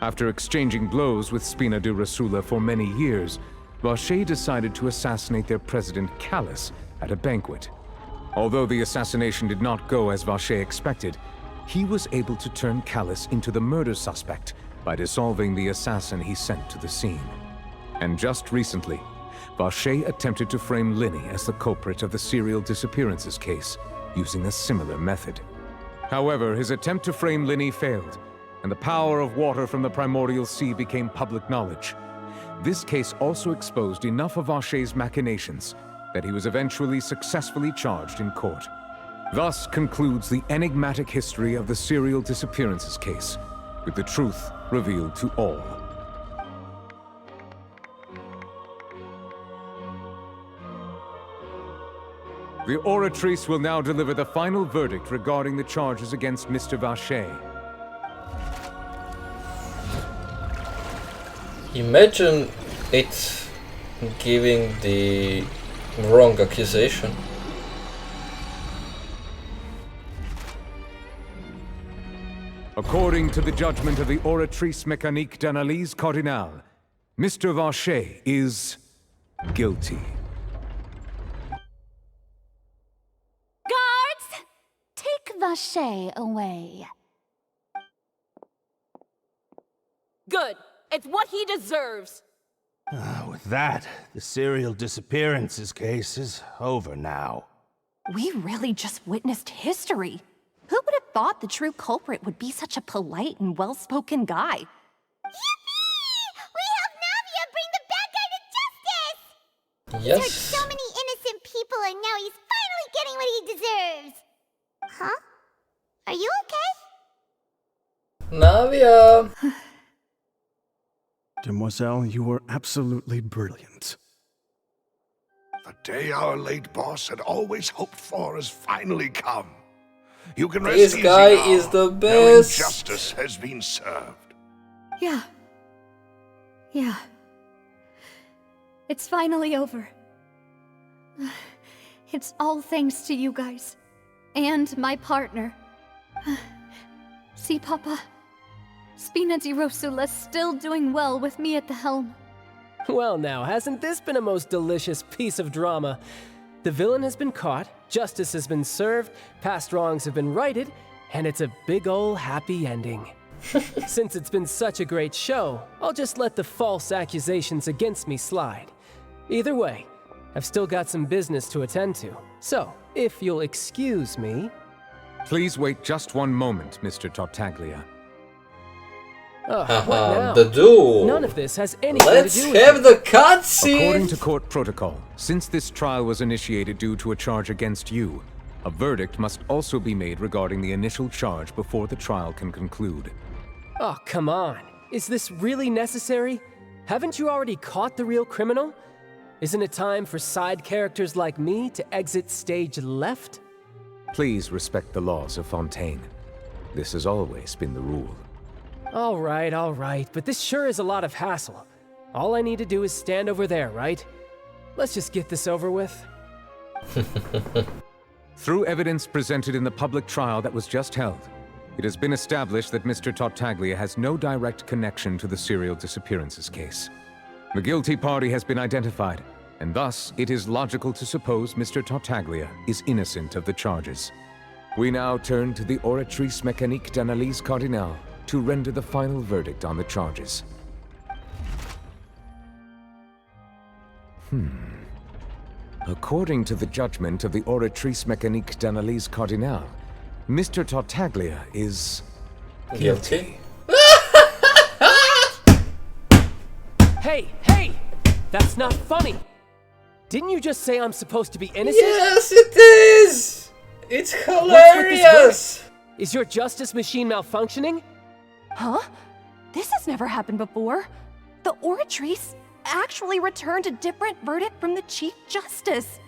After exchanging blows with Spina di Rasula for many years, Vache decided to assassinate their president Callus at a banquet. Although the assassination did not go as Vache expected, he was able to turn Callus into the murder suspect by dissolving the assassin he sent to the scene. And just recently, Vache attempted to frame Linny as the culprit of the serial disappearances case, using a similar method. However, his attempt to frame Linny failed, and the power of water from the primordial sea became public knowledge. This case also exposed enough of Vache's machinations that he was eventually successfully charged in court. Thus concludes the enigmatic history of the serial disappearances case, with the truth revealed to all. The Oratrice will now deliver the final verdict regarding the charges against Mr. Vache. Imagine it giving the wrong accusation. According to the judgment of the Oratrice Mécanique d'Analyse Cardinale, Mr. Vache is guilty. Guards! Take Vache away. Good. It's what he deserves. With that, the serial disappearances case is over now. We really just witnessed history. Who would have thought the true culprit would be such a polite and well-spoken guy? Yippee! We helped Navia bring the bad guy to justice! Yes. He hurt so many innocent people and now he's finally getting what he deserves! Huh? Are you okay? Navia! Demoiselle, you were absolutely brilliant. The day our late boss had always hoped for has finally come. You can rest easy This guy now, is the knowing best. justice has been served. Yeah. Yeah. It's finally over. It's all thanks to you guys. And my partner. See, Papa? Spina di Rosula's still doing well with me at the helm. Well now, hasn't this been a most delicious piece of drama? The villain has been caught, justice has been served, past wrongs have been righted, and it's a big ol' happy ending. Since it's been such a great show, I'll just let the false accusations against me slide. Either way, I've still got some business to attend to. So, if you'll excuse me... Please wait just one moment, Mr. Tartaglia. What now? The duel. None of this has anything Let's to do with have it. the cutscene. According to court protocol, since this trial was initiated due to a charge against you, a verdict must also be made regarding the initial charge before the trial can conclude. Oh, come on. Is this really necessary? Haven't you already caught the real criminal? Isn't it time for side characters like me to exit stage left? Please respect the laws of Fontaine. This has always been the rule. All right, but this sure is a lot of hassle. All I need to do is stand over there, right? Let's just get this over with. Through evidence presented in the public trial that was just held, it has been established that Mr. Tartaglia has no direct connection to the serial disappearances case. The guilty party has been identified, and thus it is logical to suppose Mr. Tartaglia is innocent of the charges. We now turn to the Oratrice Mécanique d'Analyse Cardinale to render the final verdict on the charges. According to the judgment of the Oratrice Mécanique d'Analyse Cardinale, Mr. Tartaglia is... guilty. Hey! That's not funny! Didn't you just say I'm supposed to be innocent? Yes, it is! It's hilarious! Is your justice machine malfunctioning? Huh? This has never happened before. The Oratrice actually returned a different verdict from the Chief Justice.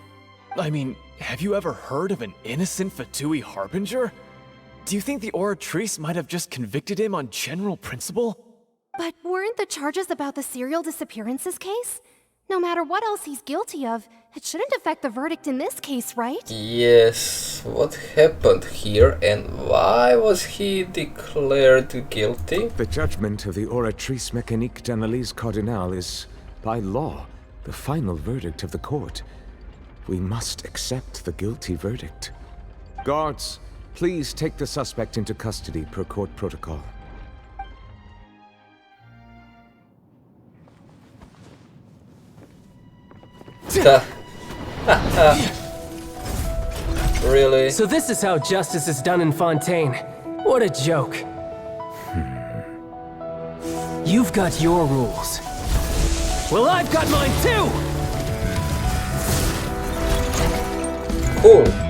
I mean, have you ever heard of an innocent Fatui Harbinger? Do you think the Oratrice might have just convicted him on general principle? But weren't the charges about the serial disappearances case? No matter what else he's guilty of, it shouldn't affect the verdict in this case, right? Yes, what happened here and why was he declared guilty? The judgment of the Oratrice Mécanique d'Analyse Cardinal is, by law, the final verdict of the court. We must accept the guilty verdict. Guards, please take the suspect into custody per court protocol. Really? So this is how justice is done in Fontaine. What a joke. You've got your rules. Well, I've got mine too! Cool.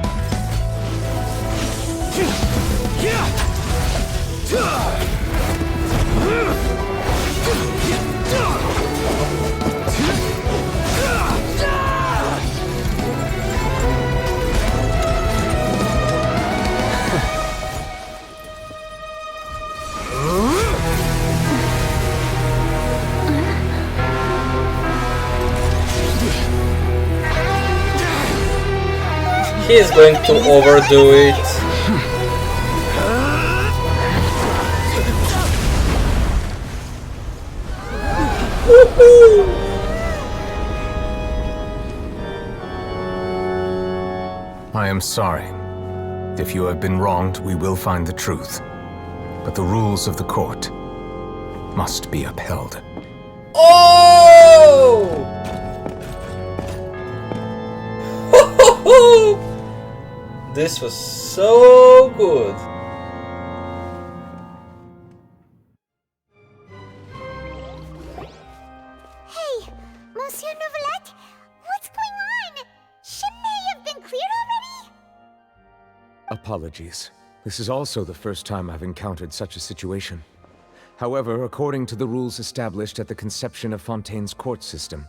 He's going to overdo it. Woohoo! I am sorry. If you have been wronged, we will find the truth. But the rules of the court must be upheld. Oh! This was so good. Hey, Monsieur Novelette, what's going on? Shouldn't they have been cleared already? Apologies. This is also the first time I've encountered such a situation. However, according to the rules established at the conception of Fontaine's court system,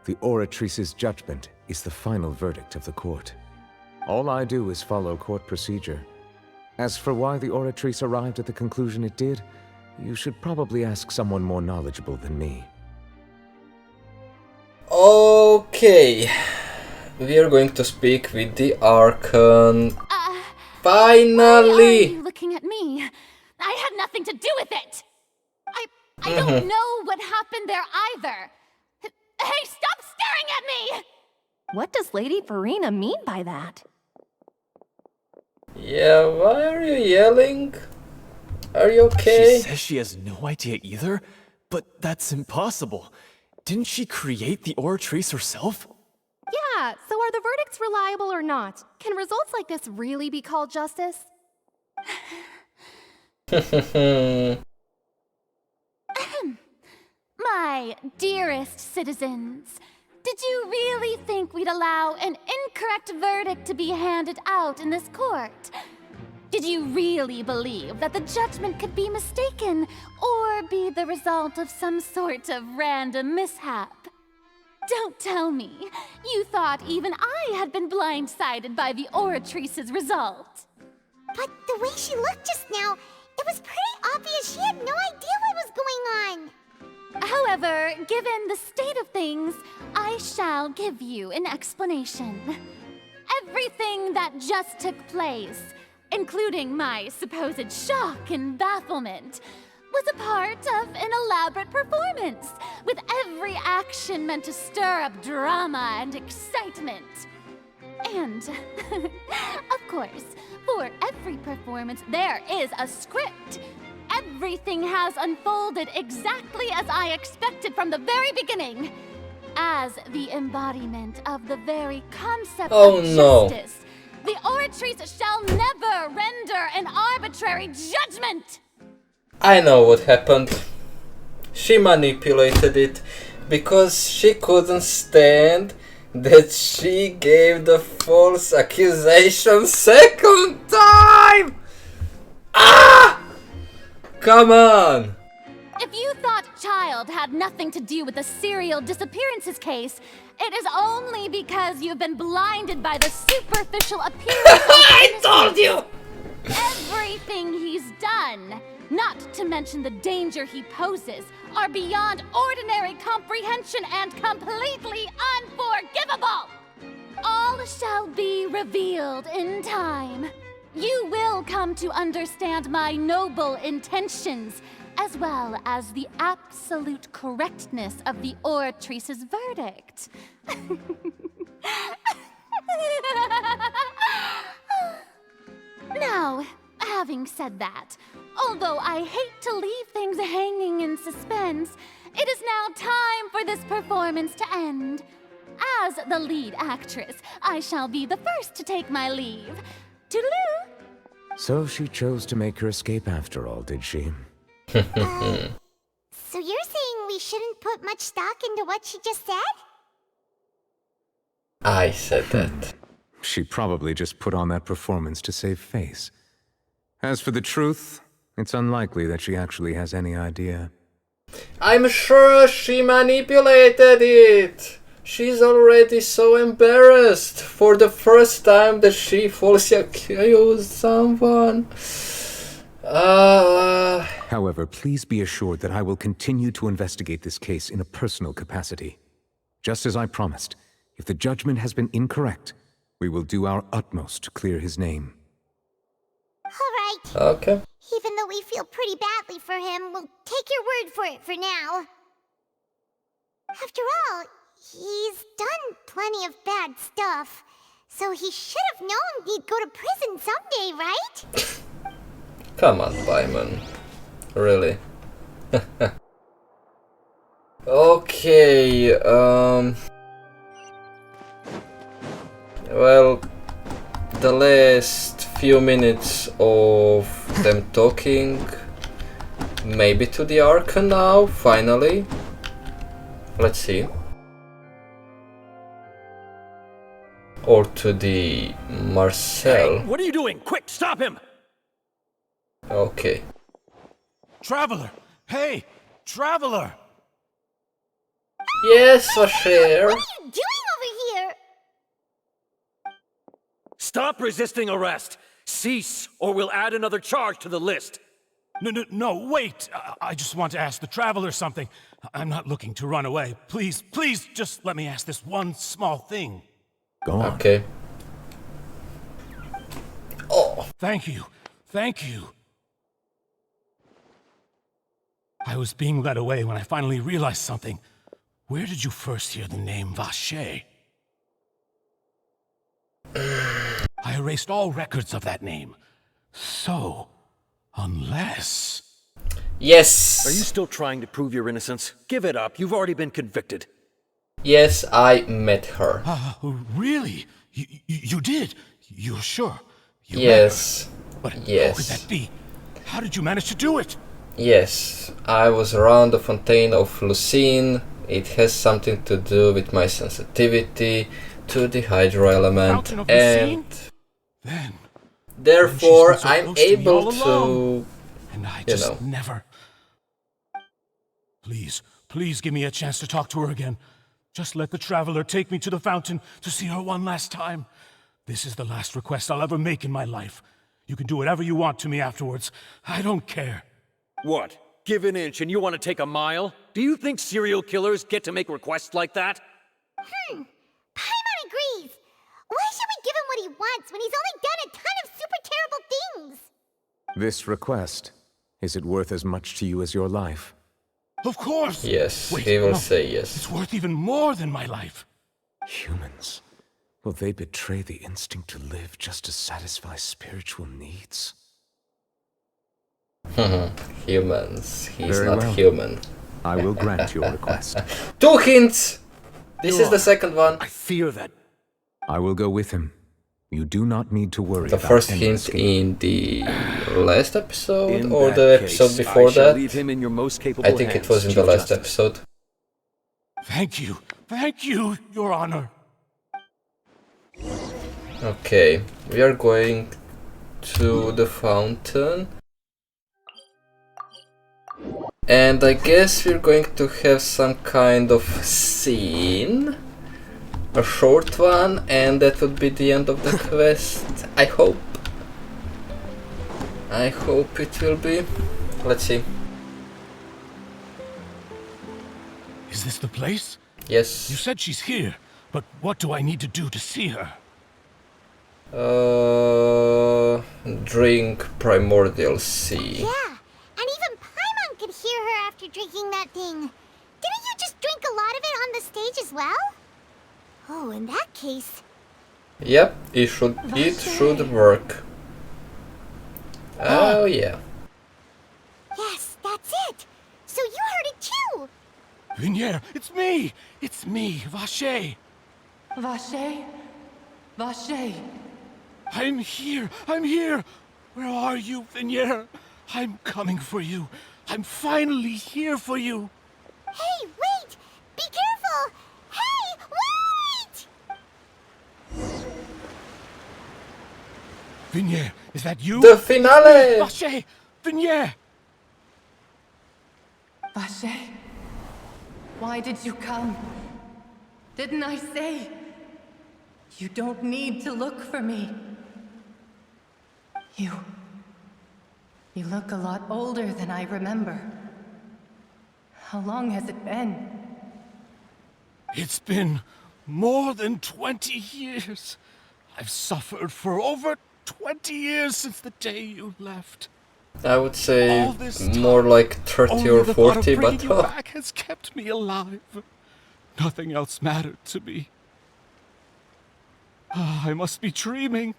the Oratrice's judgment is the final verdict of the court. All I do is follow court procedure. As for why the Oratrice arrived at the conclusion it did, you should probably ask someone more knowledgeable than me. Okay. We are going to speak with the Archon. Finally! Why are you looking at me? I had nothing to do with it! I don't know what happened there either! Hey, stop staring at me! What does Lady Farina mean by that? Yeah, why are you yelling? Are you okay? She says she has no idea either, but that's impossible. Didn't she create the Oratrice herself? Yeah, so are the verdicts reliable or not? Can results like this really be called justice? My dearest citizens, did you really think we'd allow an incorrect verdict to be handed out in this court? Did you really believe that the judgment could be mistaken or be the result of some sort of random mishap? Don't tell me you thought even I had been blindsided by the Oratrice's result. But the way she looked just now, it was pretty obvious she had no idea what was going on. However, given the state of things, I shall give you an explanation. Everything that just took place, including my supposed shock and bafflement, was a part of an elaborate performance, with every action meant to stir up drama and excitement. And, of course, for every performance there is a script. Everything has unfolded exactly as I expected from the very beginning. As the embodiment of the very concept of justice, the Oratrice shall never render an arbitrary judgment! I know what happened. She manipulated it because she couldn't stand that she gave the false accusation second time! Ah! Come on! If you thought Child had nothing to do with the serial disappearances case, it is only because you've been blinded by the superficial appearance of I told you! Everything he's done not to mention the danger he poses, are beyond ordinary comprehension and completely unforgivable! All shall be revealed in time. You will come to understand my noble intentions, as well as the absolute correctness of the Oratrice's verdict. Now, having said that, although I hate to leave things hanging in suspense, it is now time for this performance to end. As the lead actress, I shall be the first to take my leave. Toodaloo! So she chose to make her escape after all, did she? So you're saying we shouldn't put much stock into what she just said? I said that. She probably just put on that performance to save face. As for the truth, it's unlikely that she actually has any idea. I'm sure she manipulated it! She's already so embarrassed for the first time that she falsely accused someone. However, please be assured that I will continue to investigate this case in a personal capacity. Just as I promised, if the judgment has been incorrect, we will do our utmost to clear his name. Alright. Okay. Even though we feel pretty badly for him, we'll take your word for it for now. After all, he's done plenty of bad stuff, so he should have known he'd go to prison someday, right? Come on, Paimon. Really? Okay, well, the last few minutes of them talking, maybe to the ARCHON now, finally. Let's see. Or to the Marcel. Hey, what are you doing? Quick, stop him! Okay. Traveler! Hey! Traveler! Yes, Asher. What are you doing over here? Stop resisting arrest! Cease, or we'll add another charge to the list. No, wait! I just want to ask the Traveler something. I'm not looking to run away. Please, just let me ask this one small thing. Go on. Okay. Oh. Thank you. I was being led away when I finally realized something. Where did you first hear the name Vache? I erased all records of that name. So, unless... Yes! Are you still trying to prove your innocence? Give it up. You've already been convicted. Yes, I met her. Really? You did? You're sure? Yes. But yes. How could that be? How did you manage to do it? Yes, I was around the Fontaine of Lucine. It has something to do with my sensitivity to the hydro element, and then, therefore so I'm able to, and I just never. Please give me a chance to talk to her again. Just let the Traveler take me to the fountain to see her one last time. This is the last request I'll ever make in my life. You can do whatever you want to me afterwards. I don't care. What? Give an inch and you want to take a mile? Do you think serial killers get to make requests like that? Paimon agrees. Why should we give him what he wants when he's only done a ton of super terrible things? This request, is it worth as much to you as your life? Of course! Yes, Wait, he will no. say yes. It's worth even more than my life. Humans, will they betray the instinct to live just to satisfy spiritual needs? Humans. He's Very not well. human. I will grant your request. 2 hints! This is the second one. I fear that. I will go with him. You do not need to worry The about first any hint escape. in the last episode In or that the case, episode before I shall that? leave him in your most capable I think it hands, was in the Chief last Justice. episode. Thank you, Your Honor. Okay, we are going to the fountain. And I guess we're going to have some kind of scene. A short one, and that would be the end of the quest. I hope. I hope it will be. Let's see. Is this the place? Yes. You said she's here, but what do I need to do to see her? Drink Primordial Sea. Yeah, and even Paimon could hear her after drinking that thing. Didn't you just drink a lot of it on the stage as well? Oh, in that case... Yep, it should work. Oh yeah. Yes, that's it. So you heard it too. Vignier, it's me! It's me, Vache! Vache? Vache? I'm here! I'm here! Where are you, Vignier? I'm coming for you. I'm finally here for you. Hey, wait! Be careful! Hey, wait! Vignier, is that you? The finale! Vache! Vignier! Vache? Why did you come? Didn't I say? You don't need to look for me. You look a lot older than I remember. How long has it been? It's been more than 20 years. I've suffered for over 20 years since the day you left. I would say All this more time, like 30 only or the thought of 40, bringing but you back has kept me alive. Nothing else mattered to me. I must be dreaming.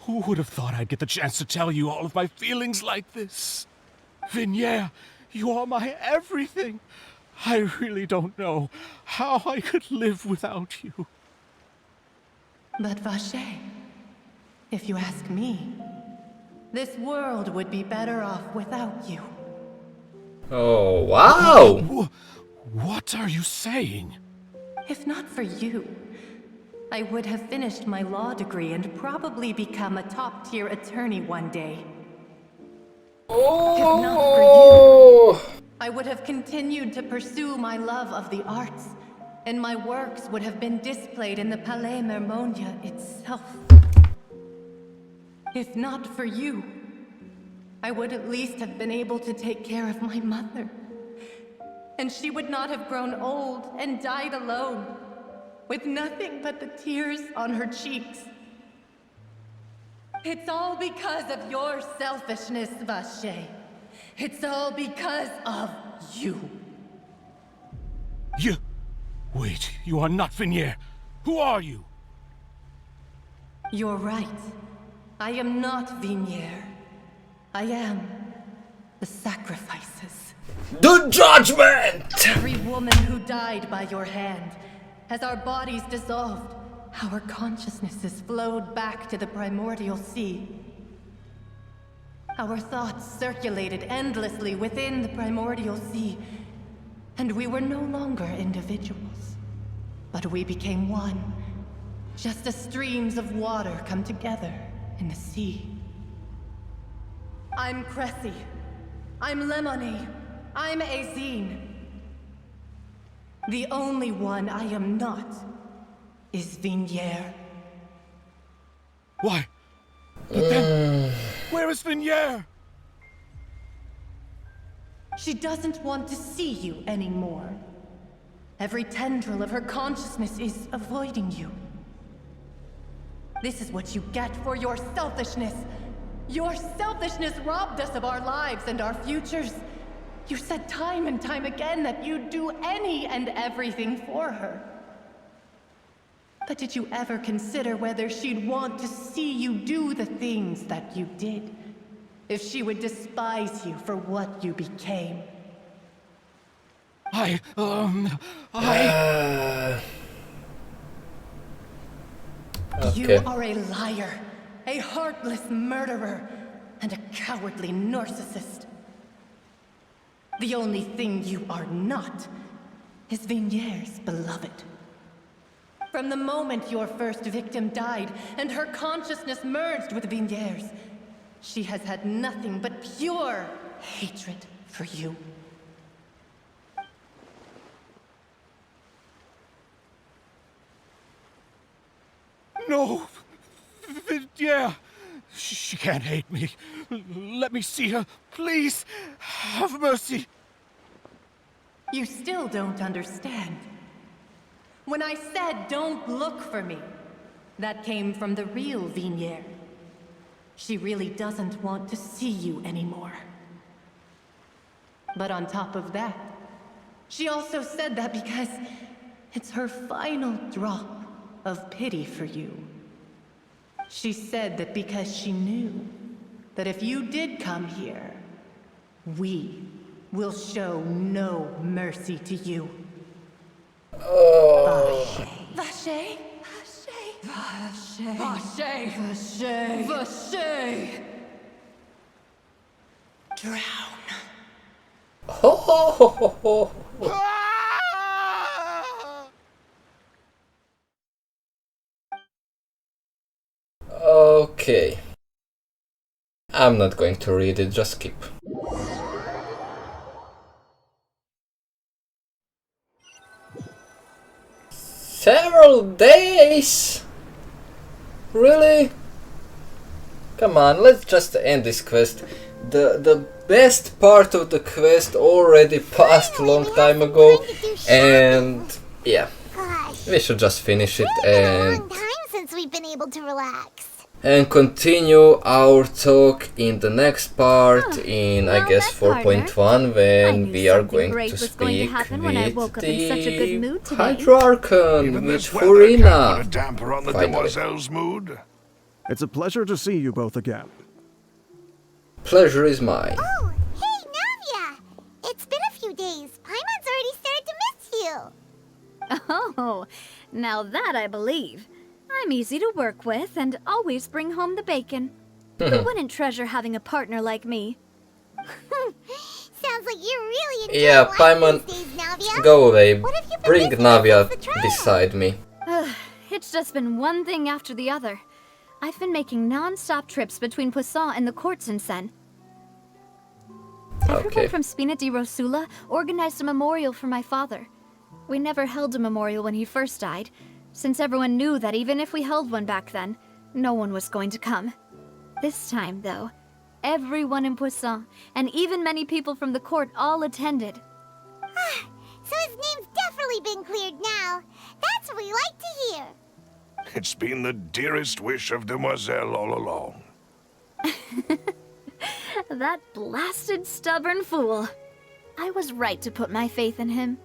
Who would have thought I'd get the chance to tell you all of my feelings like this? Vignier, you are my everything. I really don't know how I could live without you. But Vache, if you ask me, this world would be better off without you. Oh, wow! What are you saying? If not for you, I would have finished my law degree and probably become a top-tier attorney one day. If not for you, I would have continued to pursue my love of the arts, and my works would have been displayed in the Palais Mermonia itself. If not for you, I would at least have been able to take care of my mother. And she would not have grown old and died alone, with nothing but the tears on her cheeks. It's all because of your selfishness, Vache. It's all because of you. You... Wait, you are not Vignier. Who are you? You're right. I am not Vignier. I am the sacrifices. The judgment! Every woman who died by your hand, as our bodies dissolved, our consciousnesses flowed back to the primordial sea. Our thoughts circulated endlessly within the primordial sea, and we were no longer individuals, but we became one, just as streams of water come together in the sea. I'm Cressy. I'm Lemony. I'm Azine. The only one I am not is Vignier. Why? But then, where is Vignier? She doesn't want to see you anymore. Every tendril of her consciousness is avoiding you. This is what you get for your selfishness. Your selfishness robbed us of our lives and our futures. You said time and time again that you'd do any and everything for her. But did you ever consider whether she'd want to see you do the things that you did? If she would despise you for what you became? You are a liar, a heartless murderer, and a cowardly narcissist. The only thing you are not is Vignier's beloved. From the moment your first victim died and her consciousness merged with Vignier's, she has had nothing but pure hatred for you. No! Vignier! She can't hate me. Let me see her, please. Have mercy. You still don't understand. When I said don't look for me, that came from the real Vignier. She really doesn't want to see you anymore. But on top of that, she also said that because it's her final drop of pity for you. She said that because she knew that if you did come here, we will show no mercy to you. Oh. Vache! Vache! Vache! Vache! Vache! Drown. Ho ho ho ho ho. Okay. I'm not going to read it, just skip. Several days? Really? Come on, let's just end this quest. The best part of the quest already passed a long time ago, and yeah, we should just finish it and Since we've been able to relax. And continue our talk in the next part in I guess 4.1 when we are going to speak with the ARCHON with Furina. Put a damper on the demoiselle's mood. It's a pleasure to see you both again. Pleasure is mine. Oh, hey Navia! It's been a few days. Paimon's already started to miss you. Oh, now that I believe. I'm easy to work with and always bring home the bacon. Who wouldn't treasure having a partner like me? Sounds like you're really enjoying Yeah, life Paimon, these days, Navia. go away. What have you been Bring missing Navia since the trial? beside me. It's just been one thing after the other. I've been making non-stop trips between Poisson and the courts in Sen. Everyone from Spina di Rosula organized a memorial for my father. We never held a memorial when he first died, since everyone knew that even if we held one back then, no one was going to come. This time, though, everyone in Poisson, and even many people from the court, all attended. So his name's definitely been cleared now. That's what we like to hear. It's been the dearest wish of Demoiselle all along. That blasted stubborn fool. I was right to put my faith in him.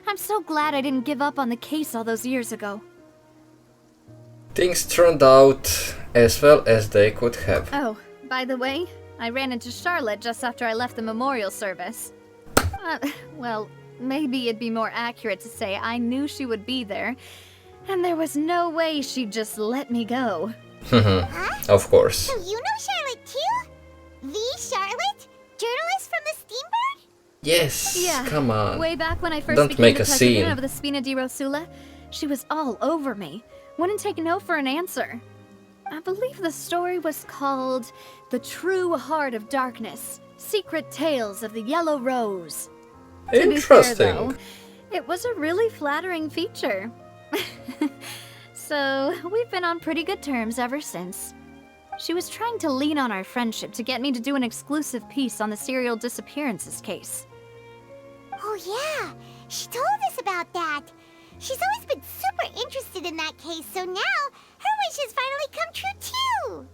I'm so glad I didn't give up on the case all those years ago. Things turned out as well as they could have. Oh, by the way, I ran into Charlotte just after I left the memorial service. Well, maybe it'd be more accurate to say I knew she would be there, and there was no way she'd just let me go. Of course. So you know Charlotte too? The Charlotte? Journalist from the Steambird? Yes, Yeah, come on. Way back when I first Don't became make the a president scene. of the Spina di Rosula, she was all over me. Wouldn't take no for an answer. I believe the story was called The True Heart of Darkness, Secret Tales of the Yellow Rose. To be fair, though, it was a really flattering feature. So, we've been on pretty good terms ever since. She was trying to lean on our friendship to get me to do an exclusive piece on the serial disappearances case. Oh yeah, she told us about that. She's always been super interested in that case, so now her wishes finally come true too.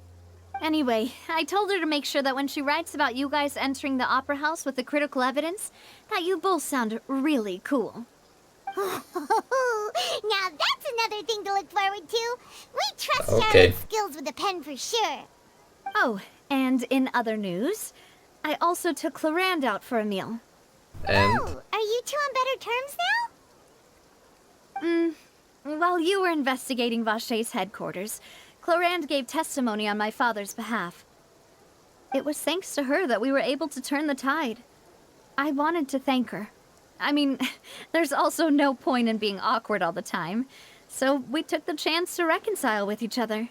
Anyway, I told her to make sure that when she writes about you guys entering the opera house with the critical evidence, that you both sound really cool. Now that's another thing to look forward to. We trust Okay. Charlotte's skills with a pen for sure. Oh, and in other news, I also took Clarand out for a meal. And Oh, are you two on better terms now? While you were investigating Vache's headquarters, Clarand gave testimony on my father's behalf. It was thanks to her that we were able to turn the tide. I wanted to thank her. I mean, there's also no point in being awkward all the time, so we took the chance to reconcile with each other.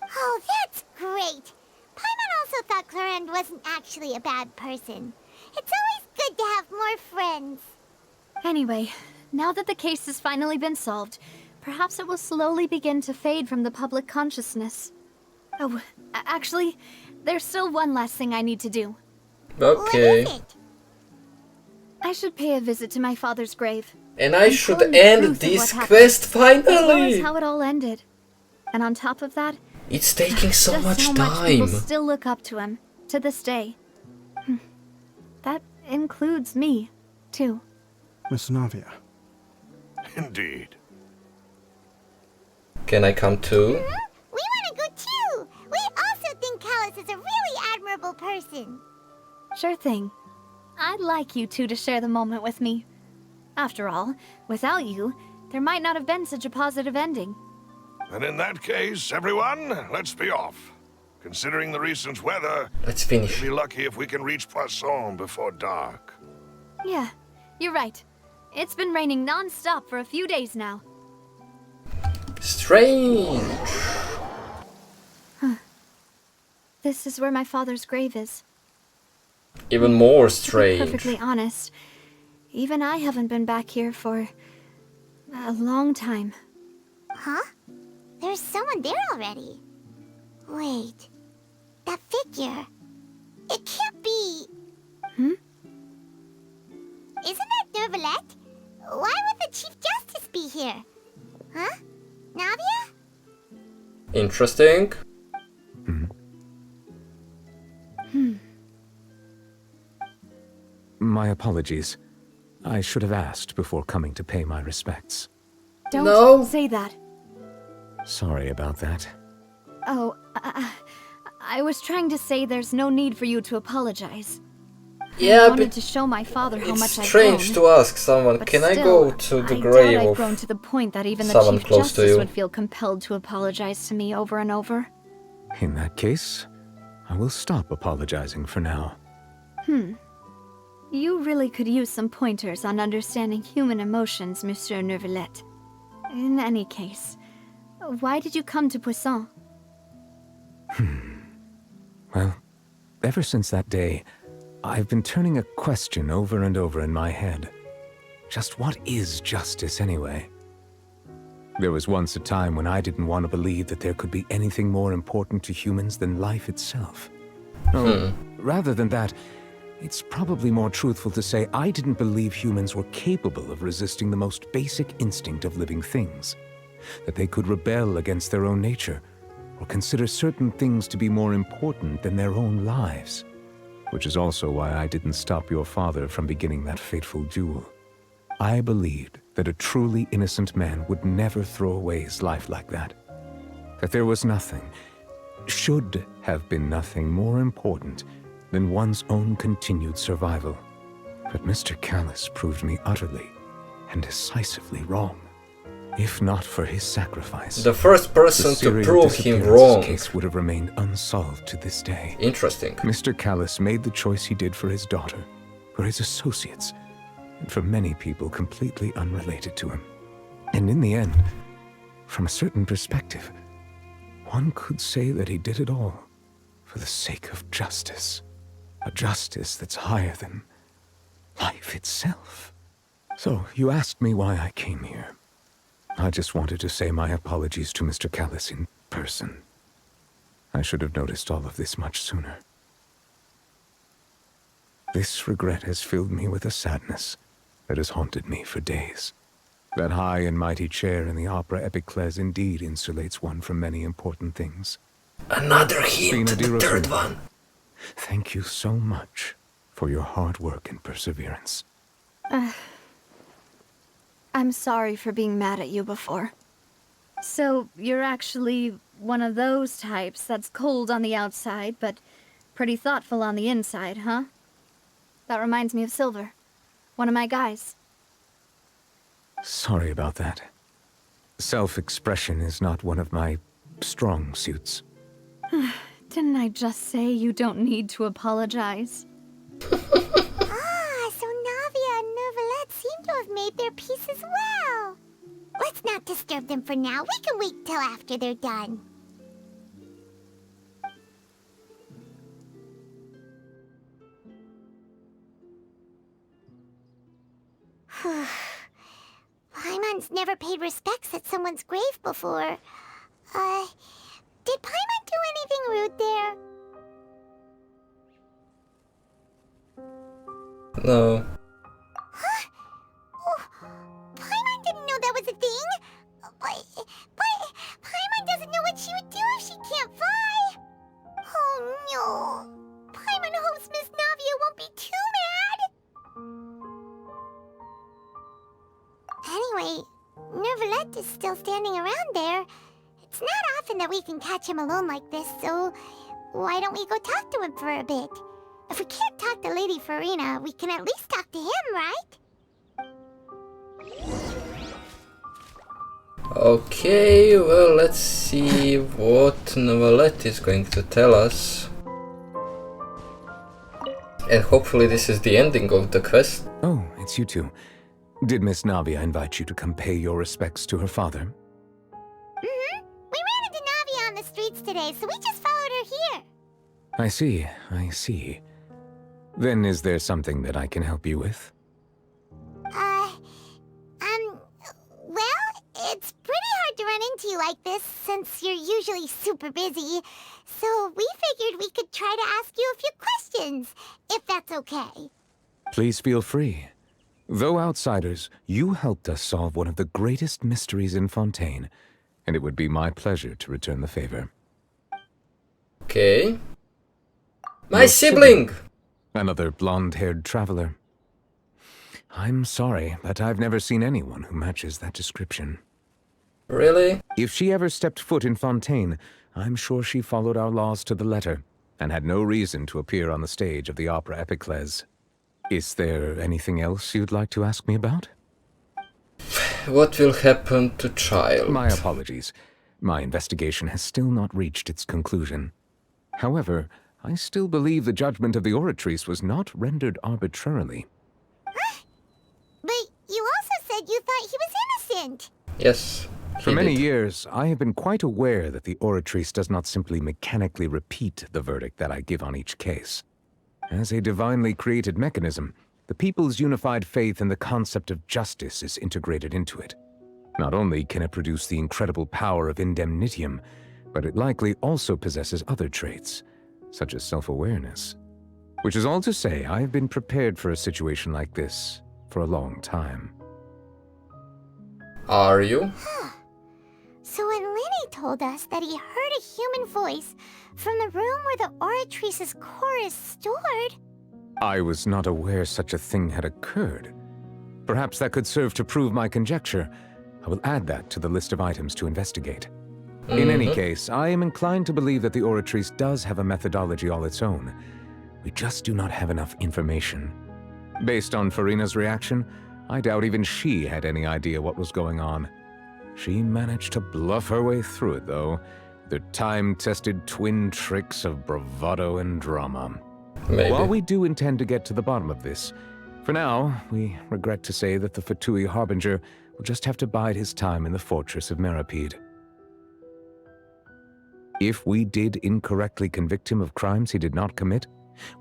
Oh, that's great. Paimon also thought Clarend wasn't actually a bad person. It's always good to have more friends. Anyway, now that the case has finally been solved, perhaps it will slowly begin to fade from the public consciousness. Oh, actually, there's still one last thing I need to do. Okay. What is it? I should pay a visit to my father's grave. And I should tell him the end truth of this what quest happened, as well as finally! how it all ended. And on top of that, It's taking so just much how much people time. still look up to him, to this day. That includes me, too. Miss Navia. Indeed. Can I come too? We want to go too! We also think Callus is a really admirable person. Sure thing. I'd like you two to share the moment with me. After all, without you, there might not have been such a positive ending. And in that case, everyone, let's be off. Considering the recent weather, let's finish. We'll be lucky if we can reach Poisson before dark. Yeah, you're right. It's been raining non-stop for a few days now. Strange. Huh. This is where my father's grave is. Even more To be strange. perfectly honest, even I haven't been back here for a long time. Huh? There's someone there already. Wait. That figure. It can't be... Hmm? Isn't that Neuvillette? Why would the Chief Justice be here? Huh? Navia? Interesting. My apologies. I should have asked before coming to pay my respects. Don't say that. Sorry about that. Oh, I was trying to say there's no need for you to apologize. Yeah, I wanted but to show my father how much it's I've strange grown. to ask someone, But can I still, go to the I grave doubt I've of grown to the point that even the someone Chief close to Justice you? would feel compelled to apologize to me over and over. In that case, I will stop apologizing for now. You really could use some pointers on understanding human emotions, Monsieur Neuvillette. In any case, why did you come to Poisson? Well, ever since that day, I've been turning a question over and over in my head. Just what is justice anyway? There was once a time when I didn't want to believe that there could be anything more important to humans than life itself. No, rather than that, it's probably more truthful to say I didn't believe humans were capable of resisting the most basic instinct of living things. That they could rebel against their own nature, or consider certain things to be more important than their own lives. Which is also why I didn't stop your father from beginning that fateful duel. I believed that a truly innocent man would never throw away his life like that. That there was nothing, should have been nothing more important than one's own continued survival. But Mr. Callus proved me utterly and decisively wrong. If not for his sacrifice, the first person to prove him wrong. Case would have remained unsolved to this day. Interesting. Mr. Callus made the choice he did for his daughter, for his associates, and for many people completely unrelated to him. And in the end, from a certain perspective, one could say that he did it all for the sake of justice. A justice that's higher than life itself. So, you asked me why I came here. I just wanted to say my apologies to Mr. Callus in person. I should have noticed all of this much sooner. This regret has filled me with a sadness that has haunted me for days. That high and mighty chair in the opera Epiclese indeed insulates one from many important things. Another hint, Fina the third one. Thank you so much for your hard work and perseverance. I'm sorry for being mad at you before. So, you're actually one of those types that's cold on the outside, but pretty thoughtful on the inside, huh? That reminds me of Silver, one of my guys. Sorry about that. Self-expression is not one of my strong suits. Didn't I just say you don't need to apologize? So Navia and Neuvillette seem to have made their peace as well. Let's not disturb them for now. We can wait till after they're done. Paimon's never paid respects at someone's grave before. Did Paimon do rude there? No. Huh? Oh, Paimon didn't know that was a thing. But Paimon doesn't know what she would do if she can't fly. Oh no. Paimon hopes Miss Navia won't be too mad. Anyway, Nervalette is still standing around there. It's not often that we can catch him alone like this, so why don't we go talk to him for a bit? If we can't talk to Lady Farina, we can at least talk to him, right? Okay, well, let's see what Nevalette is going to tell us. And hopefully this is the ending of the quest. Oh, it's you two. Did Miss Navia invite you to come pay your respects to her father? Mm-hmm. We ran into Navia on the streets today, so we just followed her here. I see, I see. Then is there something that I can help you with? Well, it's pretty hard to run into you like this since you're usually super busy. So we figured we could try to ask you a few questions, if that's okay. Please feel free. Though outsiders, you helped us solve one of the greatest mysteries in Fontaine, and it would be my pleasure to return the favor. Okay. My sibling! Another blonde-haired traveler. I'm sorry, but I've never seen anyone who matches that description. Really? If she ever stepped foot in Fontaine, I'm sure she followed our laws to the letter, and had no reason to appear on the stage of the opera Epiclese. Is there anything else you'd like to ask me about? What will happen to child? My apologies. My investigation has still not reached its conclusion. However, I still believe the judgment of the Oratrice was not rendered arbitrarily. But you also said you thought he was innocent. Yes. For many years, I have been quite aware that the Oratrice does not simply mechanically repeat the verdict that I give on each case. As a divinely created mechanism, the people's unified faith in the concept of justice is integrated into it. Not only can it produce the incredible power of indemnitium, but it likely also possesses other traits, such as self-awareness. Which is all to say, I have been prepared for a situation like this for a long time. Are you? So when Lenny told us that he heard a human voice from the room where the Oratrice's core is stored... I was not aware such a thing had occurred. Perhaps that could serve to prove my conjecture. I will add that to the list of items to investigate. In any case, I am inclined to believe that the Oratrice does have a methodology all its own. We just do not have enough information. Based on Farina's reaction, I doubt even she had any idea what was going on. She managed to bluff her way through it, though, the time-tested twin tricks of bravado and drama. Maybe. While we do intend to get to the bottom of this, for now, we regret to say that the Fatui Harbinger will just have to bide his time in the fortress of Meripede. If we did incorrectly convict him of crimes he did not commit,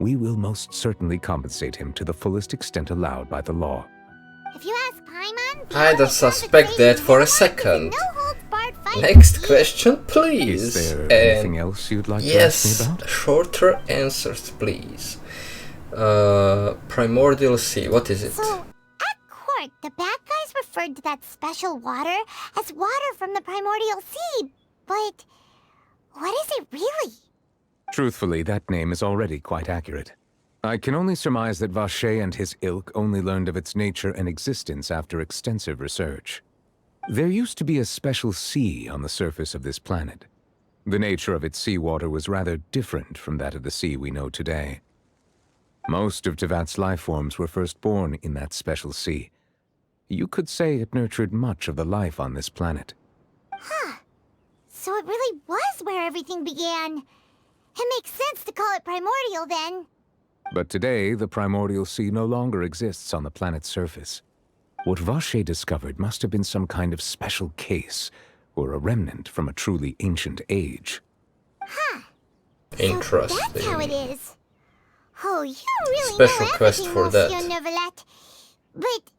we will most certainly compensate him to the fullest extent allowed by the law. If you ask Paimon... I don't suspect that for a second. Next question, please. Is there anything else you'd like to ask me about? Yes, shorter answers, please. Primordial Sea, what is it? So, at court, the bad guys referred to that special water as water from the Primordial Sea, but what is it really? Truthfully, that name is already quite accurate. I can only surmise that Vacher and his ilk only learned of its nature and existence after extensive research. There used to be a special sea on the surface of this planet. The nature of its seawater was rather different from that of the sea we know today. Most of Tevat's life forms were first born in that special sea. You could say it nurtured much of the life on this planet. Huh. So it really was where everything began. It makes sense to call it primordial then. But today, the primordial sea no longer exists on the planet's surface. What Vacher discovered must have been some kind of special case, or a remnant from a truly ancient age. Huh. Interesting. So that's how it is. Oh, you really Special know quest everything, for that. Monsieur Neuvillette. But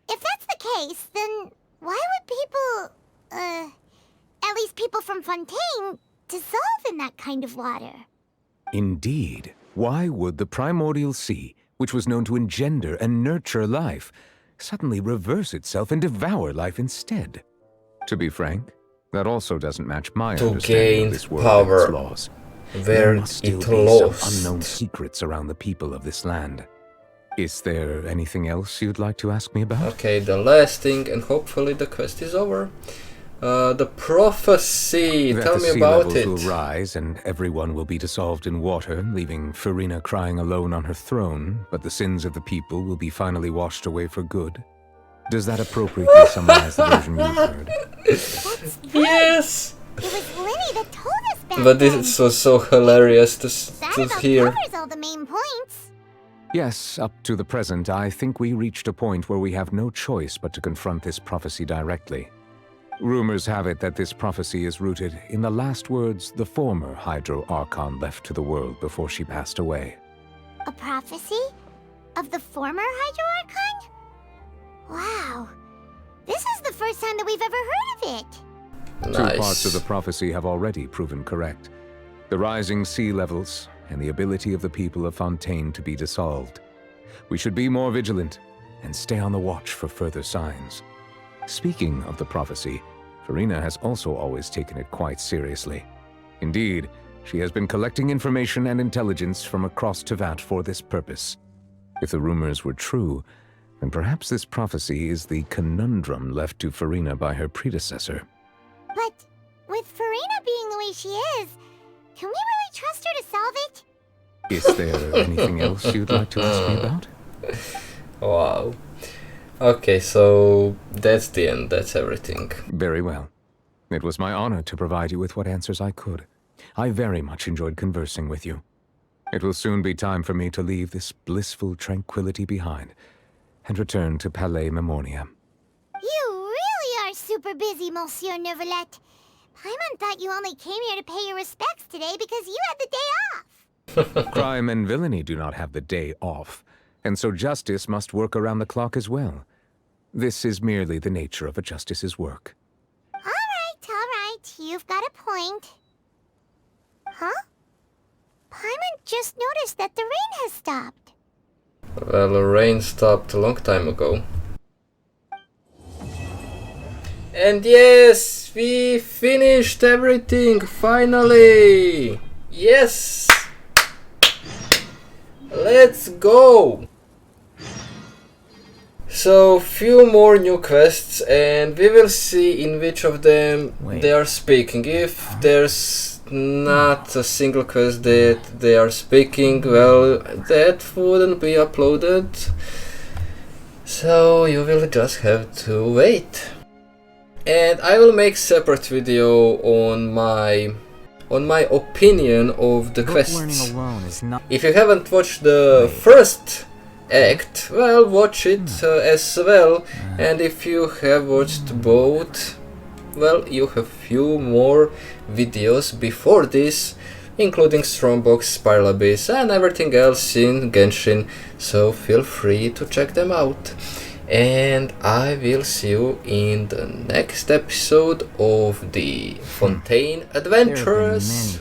if that's the case, then why would people, at least people from Fontaine, dissolve in that kind of water. Indeed. Why would the primordial sea, which was known to engender and nurture life, suddenly reverse itself and devour life instead? To be frank, that also doesn't match my understanding of this world and its laws. There must still be some unknown secrets around the people of this land. Is there anything else you'd like to ask me about? Okay, the last thing, and hopefully the quest is over. The prophecy. Tell me about it. That the sea levels will rise and everyone will be dissolved in water, leaving Farina crying alone on her throne, but the sins of the people will be finally washed away for good. Does that appropriately summarize the version you've heard? Yes! It was Lily that told us back But this was so hilarious to hear. That covers all the main points. Yes, up to the present, I think we reached a point where we have no choice but to confront this prophecy directly. Rumors have it that this prophecy is rooted in the last words the former Hydro-Archon left to the world before she passed away. A prophecy? Of the former Hydro-Archon? Wow. This is the first time that we've ever heard of it. Nice. 2 parts of the prophecy have already proven correct. The rising sea levels and the ability of the people of Fontaine to be dissolved. We should be more vigilant and stay on the watch for further signs. Speaking of the prophecy, Farina has also always taken it quite seriously. Indeed, she has been collecting information and intelligence from across Tevat for this purpose. If the rumors were true, then perhaps this prophecy is the conundrum left to Farina by her predecessor. But with Farina being the way she is, can we really trust her to solve it? Is there anything else you'd like to ask me about? Wow. Okay, so that's the end, that's everything. Very well. It was my honor to provide you with what answers I could. I very much enjoyed conversing with you. It will soon be time for me to leave this blissful tranquility behind and return to Palais Memornia. You really are super busy, Monsieur Neuvillette. Paimon thought you only came here to pay your respects today because you had the day off. Crime and villainy do not have the day off, and so justice must work around the clock as well. This is merely the nature of a justice's work. All right, you've got a point. Huh? Paimon just noticed that the rain has stopped. Well, the rain stopped a long time ago. And yes, we finished everything, finally! Yes! Let's go! So, few more new quests, and we will see in which of them they are speaking. If there's not a single quest that they are speaking, well, that wouldn't be uploaded. So, you will just have to wait. And I will make separate video on my opinion of the quests. If you haven't watched the first act, well, watch it as well. And if you have watched both, well, you have few more videos before this, including Strongbox, Spiral Abyss, and everything else in Genshin. So feel free to check them out. And I will see you in the next episode of the Fontaine Adventures.